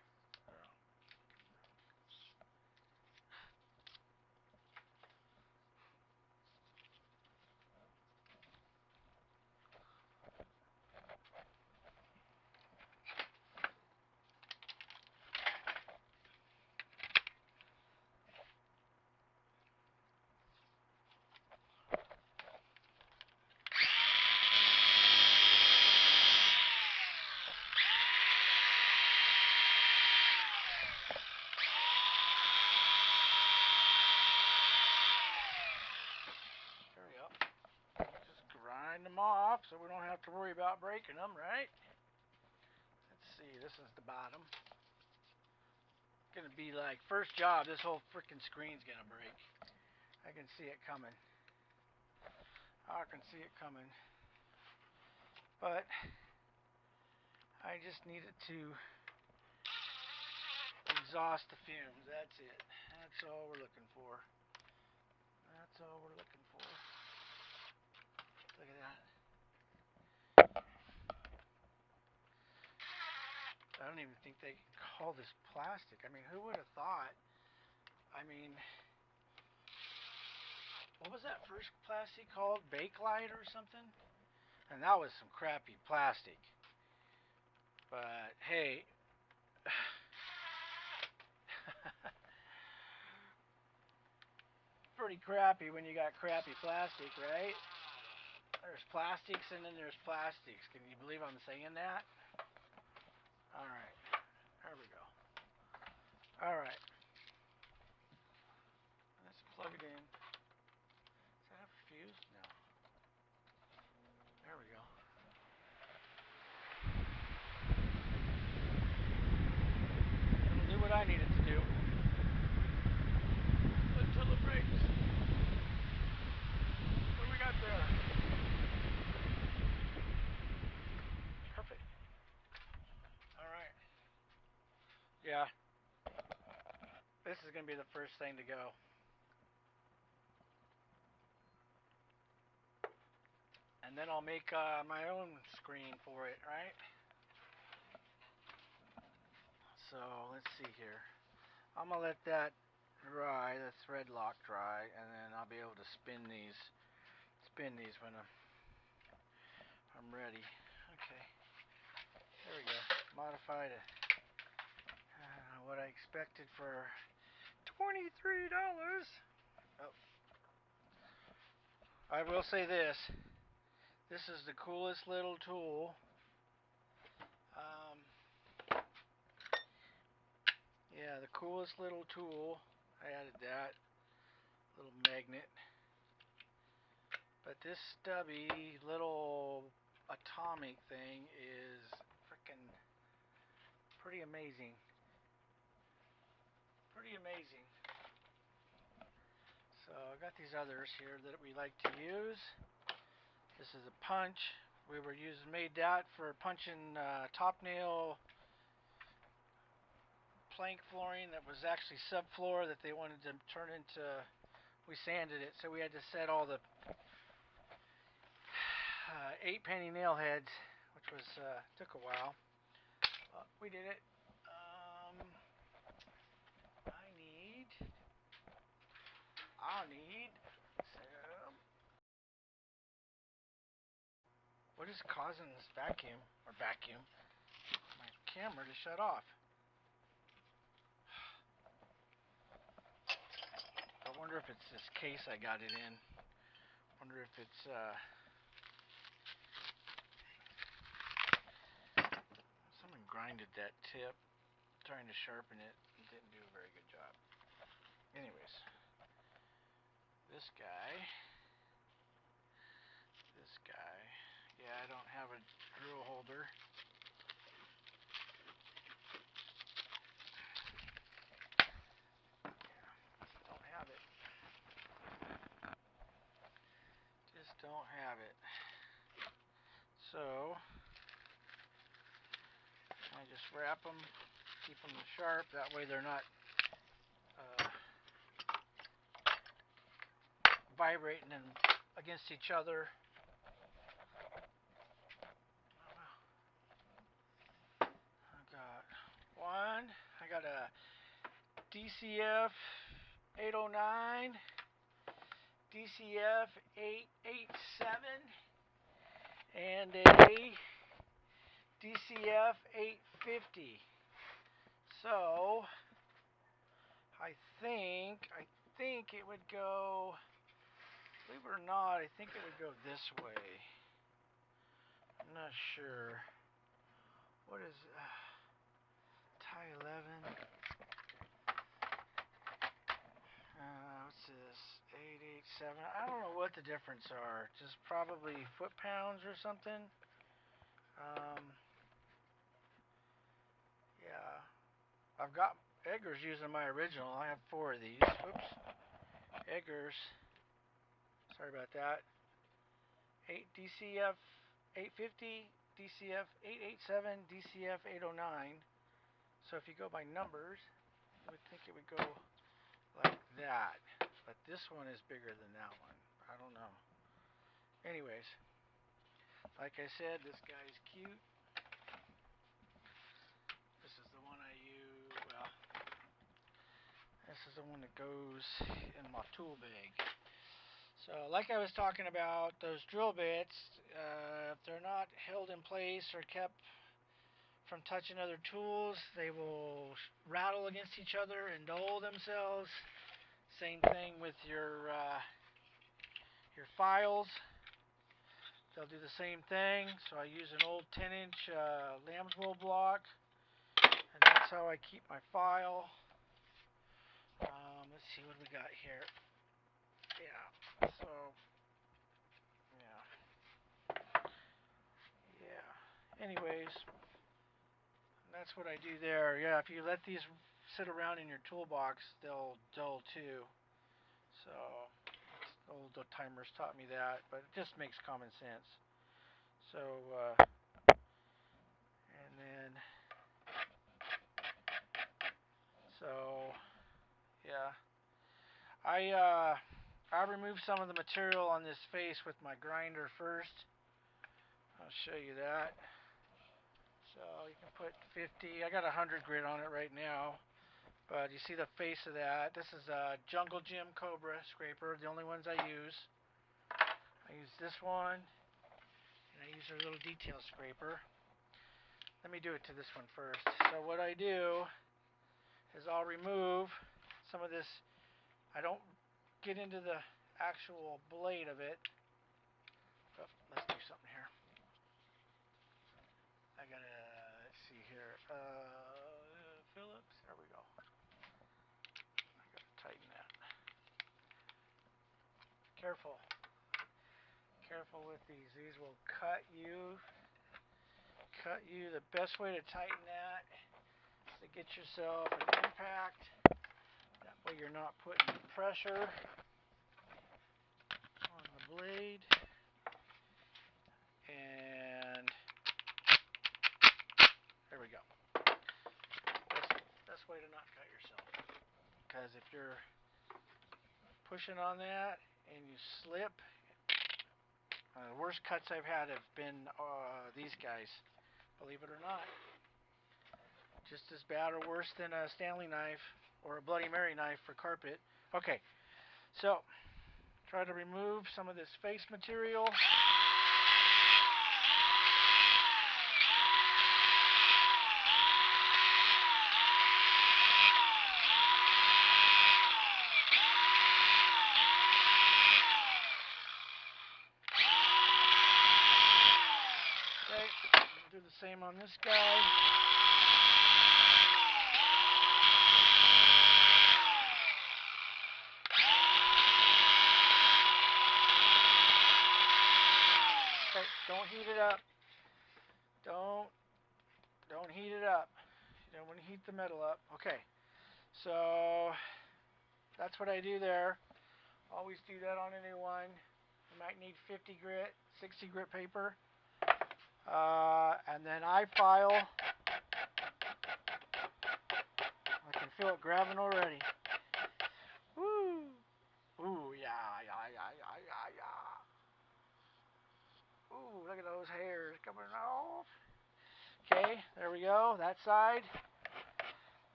There we go. Just grind them off so we don't have to worry about breaking them, right? Let's see. This is the bottom. Gonna be like first job. This whole freaking screen's gonna break. I can see it coming. I can see it coming. But I just needed to exhaust the fumes. That's it. That's all we're looking for. That's all we're looking for. Look at that. I don't even think they can call this plastic. I mean, who would have thought? I mean, what was that first plastic called? Bakelite or something? And that was some crappy plastic. But hey, pretty crappy when you got crappy plastic, right? There's plastics and then there's plastics. Can you believe I'm saying that? Alright, there we go. Alright, let's plug it in. Does that have a fuse? No. There we go. It'll do what I need it to do. Until it breaks. What do we got there? Perfect. Alright. Yeah. This is going to be the first thing to go. And then I'll make my own screen for it, right? So, let's see here. I'm going to let that dry, that's red lock dry, and then I'll be able to spin these when I'm ready. Okay, there we go. Modified it. What I expected for $23. Oh. I will say this. This is the coolest little tool. Yeah, the coolest little tool. I added that little magnet. But this stubby little atomic thing is freaking pretty amazing. Pretty amazing. So I got these others here that we like to use. This is a punch. We made that for punching top nail plank flooring that was actually subfloor that they wanted to turn into. We sanded it, so we had to set all the 8 penny nail heads, which was took a while. We did it. I'll need some. What is causing this vacuum my camera to shut off? I wonder if it's this case I got it in. Wonder if it's someone grinded that tip trying to sharpen it and didn't do a very good job. Anyways, this guy, yeah, I don't have a drill holder. Don't have it. So I just wrap them, keep them sharp. That way they're not vibrating and against each other. I got one. I got a DCF 809, DCF 887, and a DCF 850. So I think it would go, believe it or not, I think it would go this way. I'm not sure. What is tie 11? What's this? 887. I don't know what the difference are. Just probably foot pounds or something. Yeah. I've got Eggers using my original. I have 4 of these. Oops. Eggers. Sorry about that. 8 DCF 850, DCF 887, DCF 809. So if you go by numbers, you would think it would go like that. But this one is bigger than that one. I don't know. Anyways, like I said, this guy's cute. This is the one I use. Well, this is the one that goes in my tool bag. So like I was talking about, those drill bits, if they're not held in place or kept from touching other tools, they will rattle against each other and dull themselves. Same thing with your files. They'll do the same thing. So I use an old 10-inch lamb's wool block, and that's how I keep my file. Let's see what we got here. Yeah. So yeah. Anyways, that's what I do there. Yeah, if you let these sit around in your toolbox, they'll dull too. So old timers taught me that, but it just makes common sense. So and then so yeah, I removed some of the material on this face with my grinder first. I'll show you that. So you can put 50. I got 100 grit on it right now. But you see the face of that. This is a Jungle Gym Cobra scraper, the only ones I use. I use this one, and I use a little detail scraper. Let me do it to this one first. So what I do is I'll remove some of this. I don't get into the actual blade of it. Oh, let's do something here. I gotta, let's see here. Phillips, there we go. I gotta tighten that. Careful. Careful with these. These will cut you. The best way to tighten that is to get yourself an impact. That way you're not putting pressure on the blade. And there we go. That's the best way to not cut yourself. Because if you're pushing on that and you slip, the worst cuts I've had have been these guys, believe it or not. Just as bad or worse than a Stanley knife or a Bloody Mary knife for carpet. Okay, so try to remove some of this face material. Okay, do the same on this guy. Okay, don't heat it up. Don't heat it up. You don't want to heat the metal up. Okay, so that's what I do there. Always do that on a new one. You might need 50 grit, 60 grit paper. And then I file. I can feel it grabbing already. Woo! Ooh, yeah. look at those hairs coming off. Okay, there we go. That side.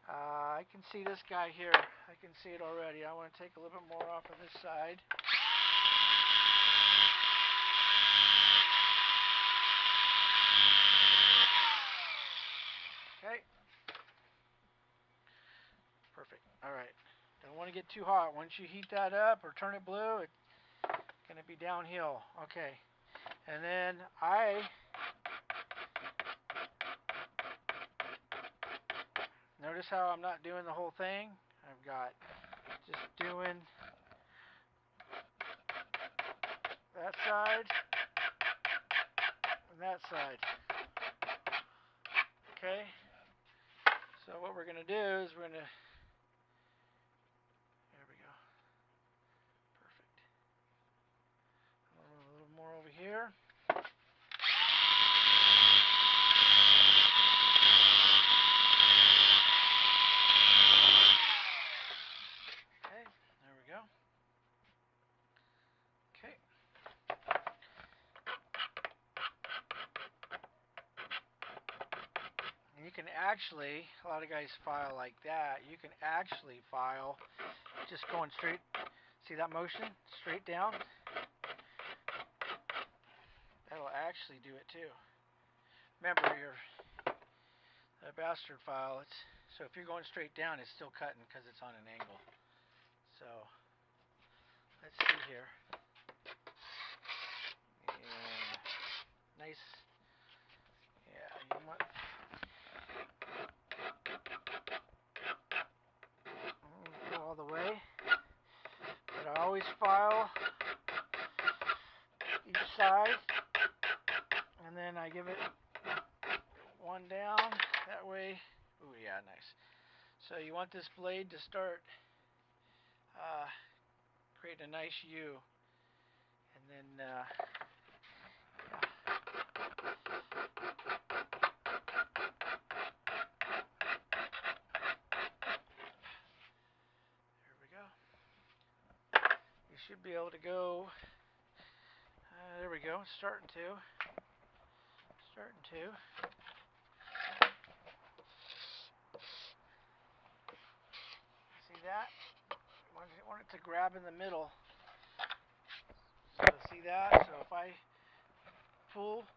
I can see this guy here. I can see it already. I want to take a little bit more off of this side. Okay. Perfect. All right. Don't want to get too hot. Once you heat that up or turn it blue, it's going to be downhill. Okay. And then notice how I'm not doing the whole thing. I've got just doing that side and that side. Okay. So what we're going to do is we're going to, there we go. Perfect. A little more over here. Okay, there we go. Okay. And you can actually, a lot of guys file like that. You can actually file just going straight. See that motion? Straight down. That'll actually do it too. Remember, the bastard file. So if you're going straight down, it's still cutting because it's on an angle. So let's see here. Yeah, nice. Yeah, you want. Go all the way. But I always file each side, and then I give it one down. That way. Ooh, yeah, nice. So you want this blade to start create a nice U, and then yeah. There we go. You should be able to go. There we go. Starting to. See that? Want it to grab in the middle. So see that? So if I pull,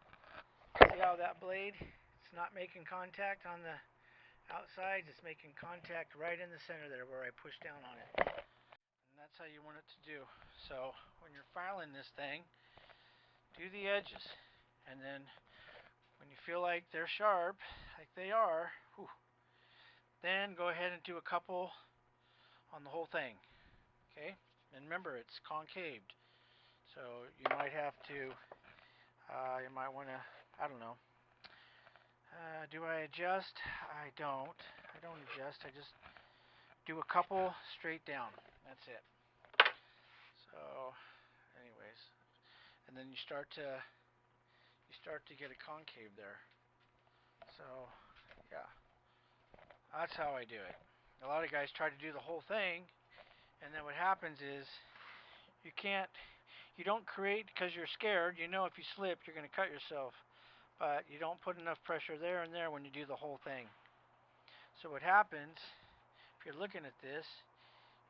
see how that blade, it's not making contact on the outside, it's making contact right in the center there where I push down on it. And that's how you want it to do. So when you're filing this thing, do the edges. And then when you feel like they're sharp, like they are, then go ahead and do a couple on the whole thing. Okay? And remember, it's concaved. So you might have to, you might want to, I don't know. Do I adjust? I don't adjust. I just do a couple straight down. That's it. So, anyways, and then you start to get a concave there. So, yeah, that's how I do it. A lot of guys try to do the whole thing, and then what happens is you don't create because you're scared. You know if you slip, you're going to cut yourself. But you don't put enough pressure there and there when you do the whole thing. So what happens, if you're looking at this,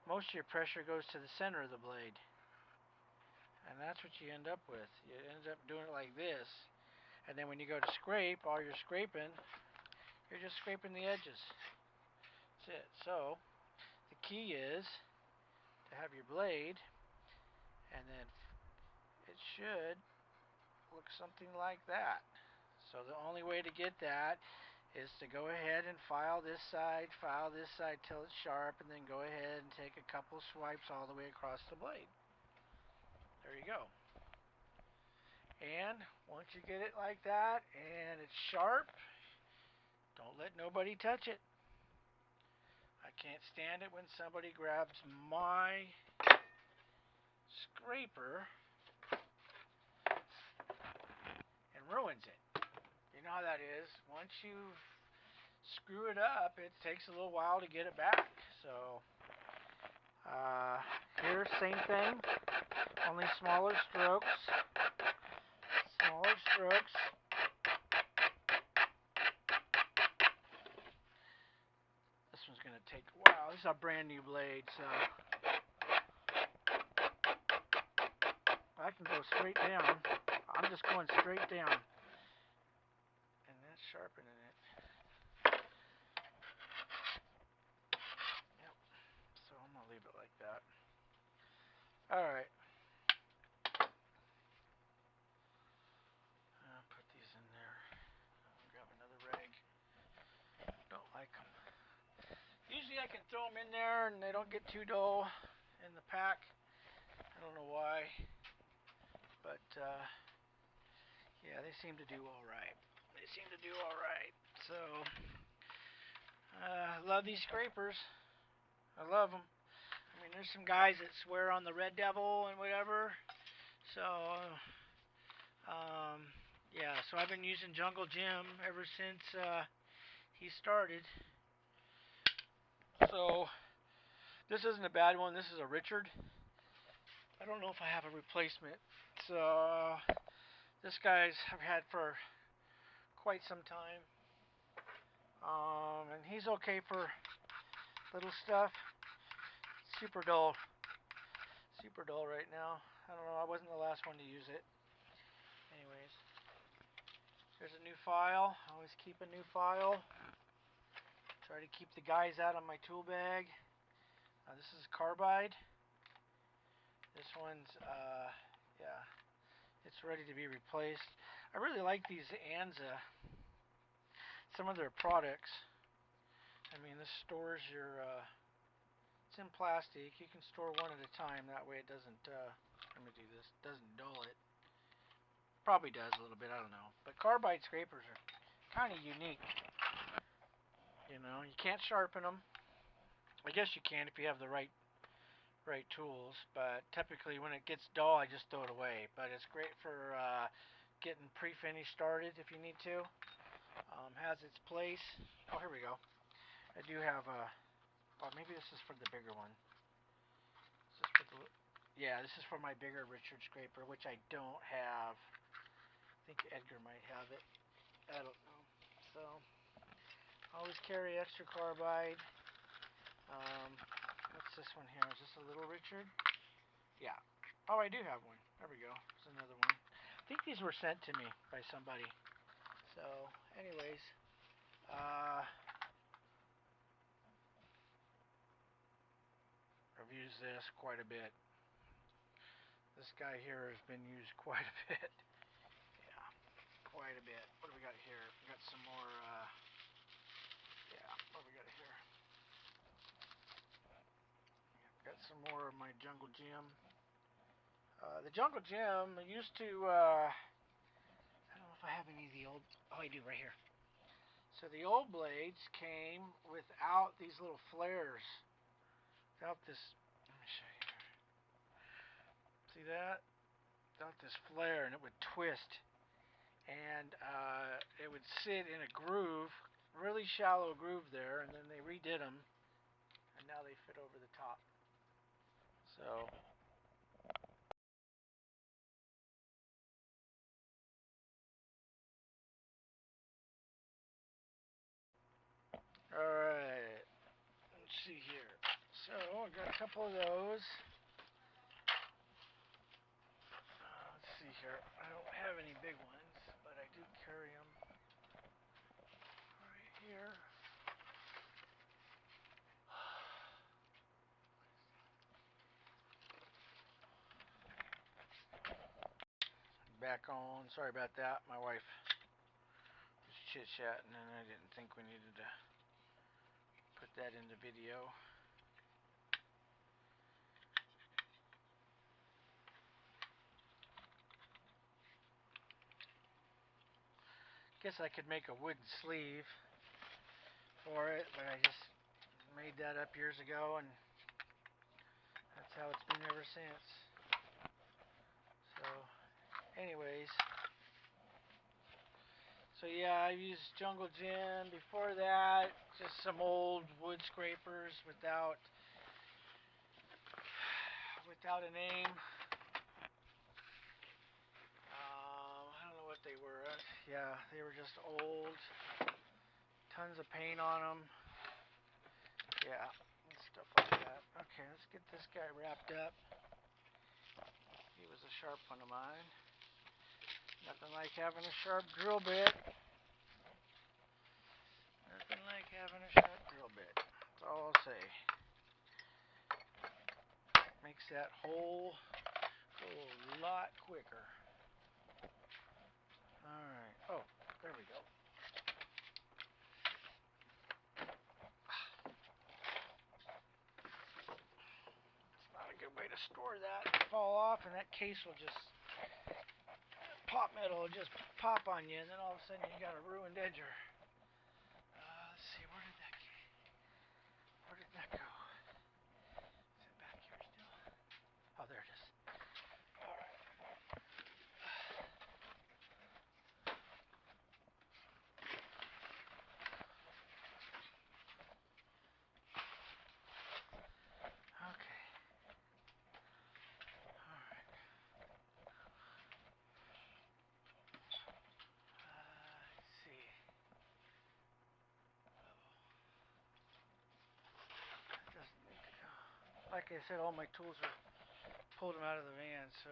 most of your pressure goes to the center of the blade. And that's what you end up with. You end up doing it like this. And then when you go to scrape, all you're scraping, you're just scraping the edges. That's it. So the key is to have your blade, and then it should look something like that. So the only way to get that is to go ahead and file this side till it's sharp, and then go ahead and take a couple swipes all the way across the blade. There you go. And once you get it like that and it's sharp, don't let nobody touch it. I can't stand it when somebody grabs my scraper and ruins it. You know how that is. Once you screw it up, it takes a little while to get it back. So here, same thing, only smaller strokes. smaller strokes. This one's going to take a while. This is a brand new blade, so I can go straight down. I'm just going straight down. And that's sharpening it. Yep. So I'm going to leave it like that. Alright. I'll put these in there. I'll grab another rag. Don't like them. Usually I can throw them in there and they don't get too dull in the pack. I don't know why. But, yeah, they seem to do alright. They seem to do alright. So, I love these scrapers. I love them. I mean, there's some guys that swear on the Red Devil and whatever. So, yeah, so I've been using Jungle Jim ever since he started. So, this isn't a bad one. This is a Richard. I don't know if I have a replacement. So, this guy's I've had for quite some time. And he's okay for little stuff. Super dull. Super dull right now. I don't know. I wasn't the last one to use it. Anyways. There's a new file. I always keep a new file. Try to keep the guys out of my tool bag. This is carbide. This one's, yeah, it's ready to be replaced. I really like these Anza. Some of their products. I mean, this stores your, it's in plastic. You can store one at a time. That way it doesn't, let me do this, doesn't dull it. Probably does a little bit, I don't know. But carbide scrapers are kind of unique. You know, you can't sharpen them. I guess you can if you have the right tools, but typically when it gets dull, I just throw it away. But it's great for getting pre-finish started if you need to. Has its place. Oh, here we go. I do have a. Oh, maybe this is for the bigger one. This is for the, yeah, this is for my bigger Richard scraper, which I don't have. I think Edgar might have it. I don't know. So, always carry extra carbide. What's this one here? Is this a little Richard? Yeah. Oh, I do have one. There we go. There's another one. I think these were sent to me by somebody. So, anyways, I've used this quite a bit. This guy here has been used quite a bit. Yeah, quite a bit. What do we got here? We got some more, yeah, what do we got here? Got some more of my Jungle Jim. The Jungle Jim used to, I don't know if I have any of the old, oh, I do right here. So the old blades came without these little flares. Without this, let me show you here. See that? Without this flare, and it would twist. And it would sit in a groove, really shallow groove there, and then they redid them. And now they fit over the top. So, alright. Let's see here. So, I got a couple of those. Let's see here. I don't have any big ones, but I do carry them right here. Back on. Sorry about that. My wife was chit-chatting, and I didn't think we needed to put that in the video. Guess I could make a wooden sleeve for it, but I just made that up years ago, and that's how it's been ever since. So, anyways. So yeah, I used Jungle Jim. Before that, just some old wood scrapers without a name. I don't know what they were. Yeah, they were just old. Tons of paint on them. Yeah, and stuff like that. Okay, let's get this guy wrapped up. He was a sharp one of mine. Nothing like having a sharp drill bit. Nothing like having a sharp drill bit. That's all I'll say. Makes that hole go a lot quicker. Alright. Oh, there we go. It's not a good way to store that. Fall off and that case will just, pop metal will just pop on you, and then all of a sudden you got a ruined edger. Let's see, where did that go? Is it back here still? Oh, there it is. Alright. Okay. Alright. Let's see. It doesn't need to go. Like I said, all my tools are pulled them out of the van, so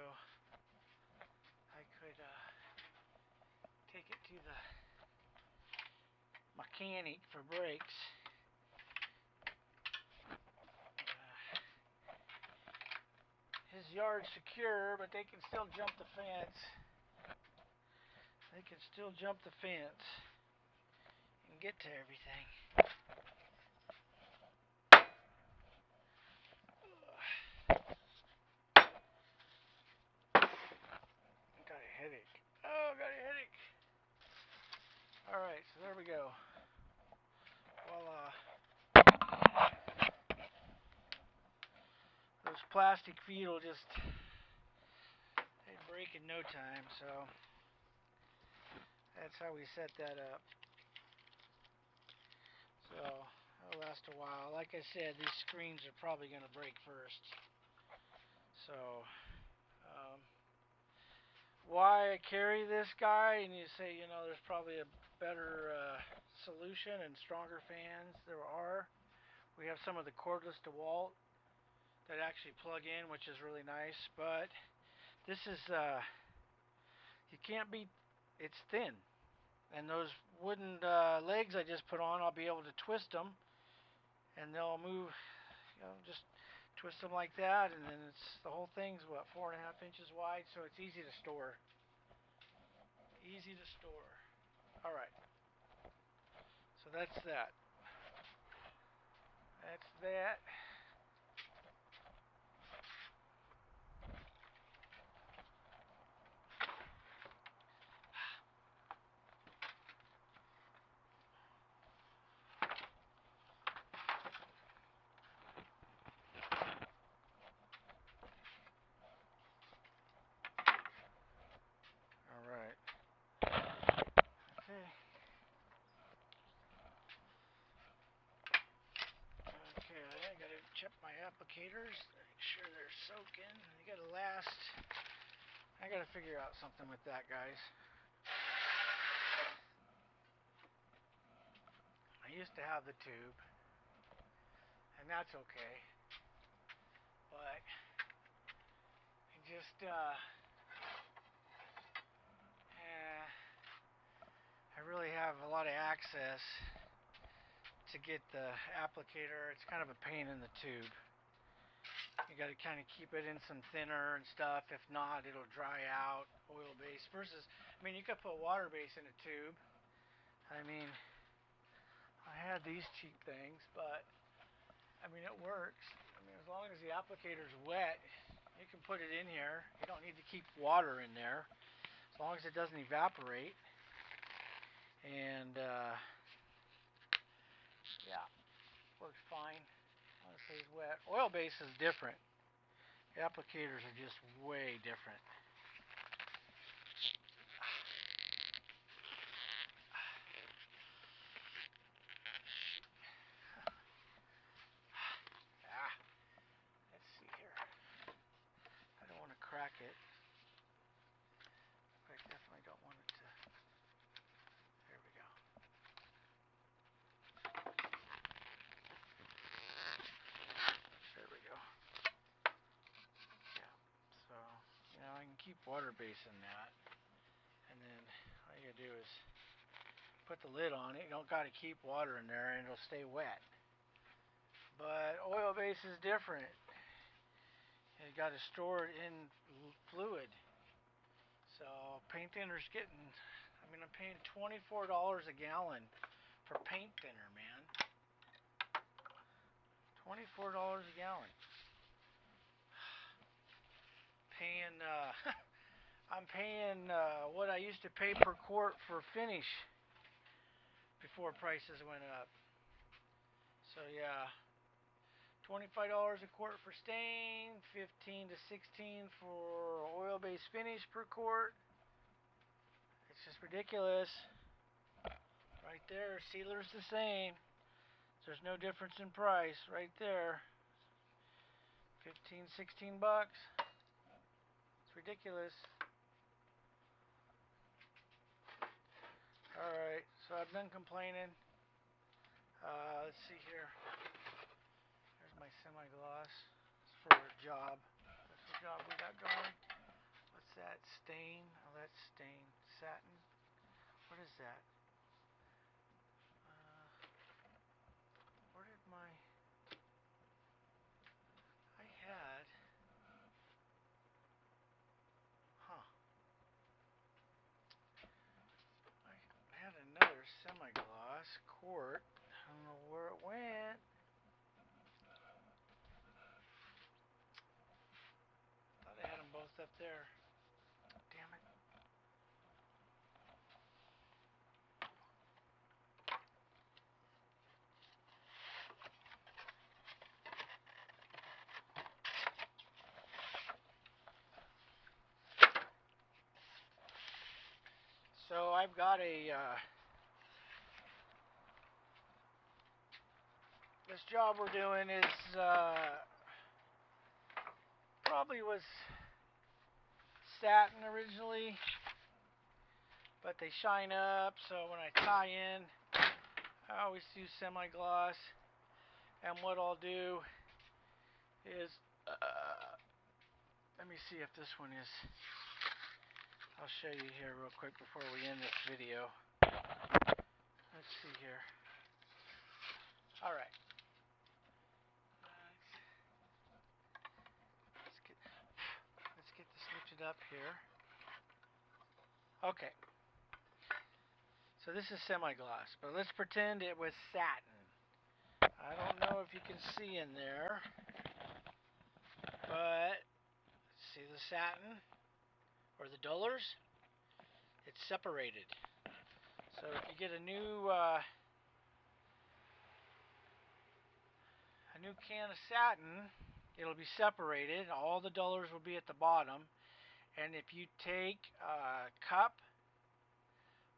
I could take it to the mechanic for brakes. His yard's secure, but they can still jump the fence. They can still jump the fence and get to everything. Got a headache. Oh, got a headache. Alright, so there we go. Voila. Those plastic feet will just, they break in no time, so that's how we set that up. So that'll last a while. Like I said, these screens are probably going to break first. So why I carry this guy, and you say, you know, there's probably a better solution and stronger fans. There are. We have some of the cordless DeWalt that actually plug in, which is really nice, but this is you can't beat, it's thin, and those wooden legs I just put on, I'll be able to twist them and they'll move, you know, just twist them like that, and then it's, the whole thing's what, 4.5 inches wide, so it's easy to store. Easy to store. Alright, so that's that. That's that. Alright. Okay. Okay, I gotta check my applicators, make sure they're soaking. They gotta last. I gotta figure out something with that, guys. I used to have the tube, and that's okay. But I just I really have a lot of access to get the applicator. It's kind of a pain in the tube. You got to kind of keep it in some thinner and stuff. If not, it'll dry out. Oil base versus, I mean, you could put water base in a tube. I mean, I had these cheap things, but I mean, it works. I mean, as long as the applicator's wet, you can put it in here. You don't need to keep water in there, as long as it doesn't evaporate. And yeah, works fine. Honestly, it's wet. Oil base is different. The applicators are just way different. Let's see here. I don't want to crack it, but I definitely don't want it to. water base in that. And then all you gotta do is put the lid on it. You don't gotta keep water in there and it'll stay wet. But oil base is different. You gotta store it in fluid. So paint thinner's getting, I'm paying $24 a gallon for paint thinner, man. $24 a gallon. Paying, I'm paying what I used to pay per quart for finish before prices went up. So yeah, $25 a quart for stain, 15 to 16 for oil-based finish per quart. It's just ridiculous. Right there, sealer's the same. There's no difference in price right there. 15, 16 bucks. It's ridiculous. Alright, so I've been complaining. Let's see here. There's my semi-gloss. It's for a job. That's the job we got going. What's that? Stain? Oh, that's stain. Satin? What is that? Where did my... I had... Huh. I had another semi-gloss quart. I don't know where it went. Thought I had them both up there. Damn it. So I've got a this job we're doing is probably was satin originally, but they shine up, so when I tie in I always use semi-gloss. And what I'll do is let me see if this one is, I'll show you here real quick before we end this video. Let's see here. Alright. Let's get this lifted up here. Okay. So this is semi-gloss, but let's pretend it was satin. I don't know if you can see in there, but see the satin or the dullars? It's separated. So if you get a new can of satin, it'll be separated. All the dullars will be at the bottom. And if you take a cup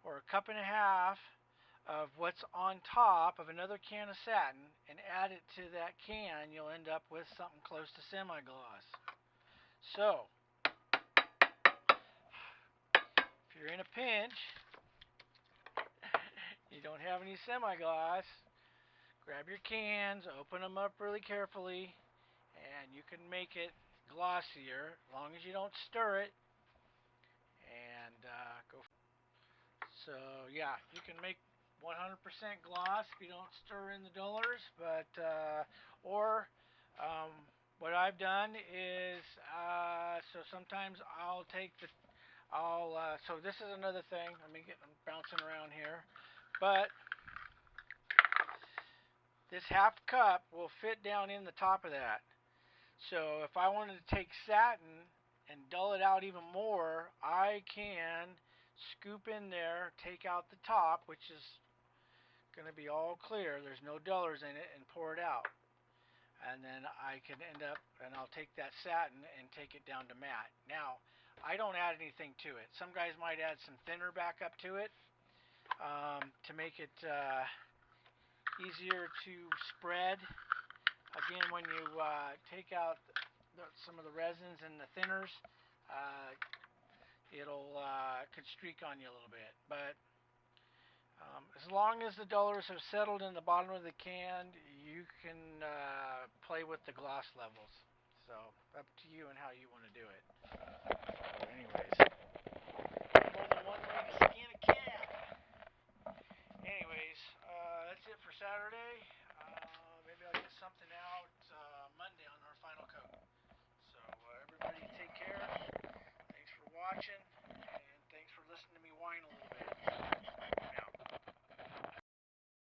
or a cup and a half of what's on top of another can of satin and add it to that can, you'll end up with something close to semi-gloss. So, if you're in a pinch, you don't have any semi-gloss, grab your cans, open them up really carefully, and you can make it glossier as long as you don't stir it. And go. So yeah, you can make 100% gloss if you don't stir in the dullars, but what I've done is so sometimes I'll take the so this is another thing. I'm bouncing around here, but this half cup will fit down in the top of that. So if I wanted to take satin and dull it out even more, I can scoop in there, take out the top, which is going to be all clear, there's no dullars in it, and pour it out. And then I can end up, and I'll take that satin and take it down to matte. Now, I don't add anything to it. Some guys might add some thinner back up to it to make it easier to spread. Again, when you take out some of the resins and the thinners, it'll could streak on you a little bit. But as long as the dullars have settled in the bottom of the can, you can play with the gloss levels. So up to you and how you want to do it.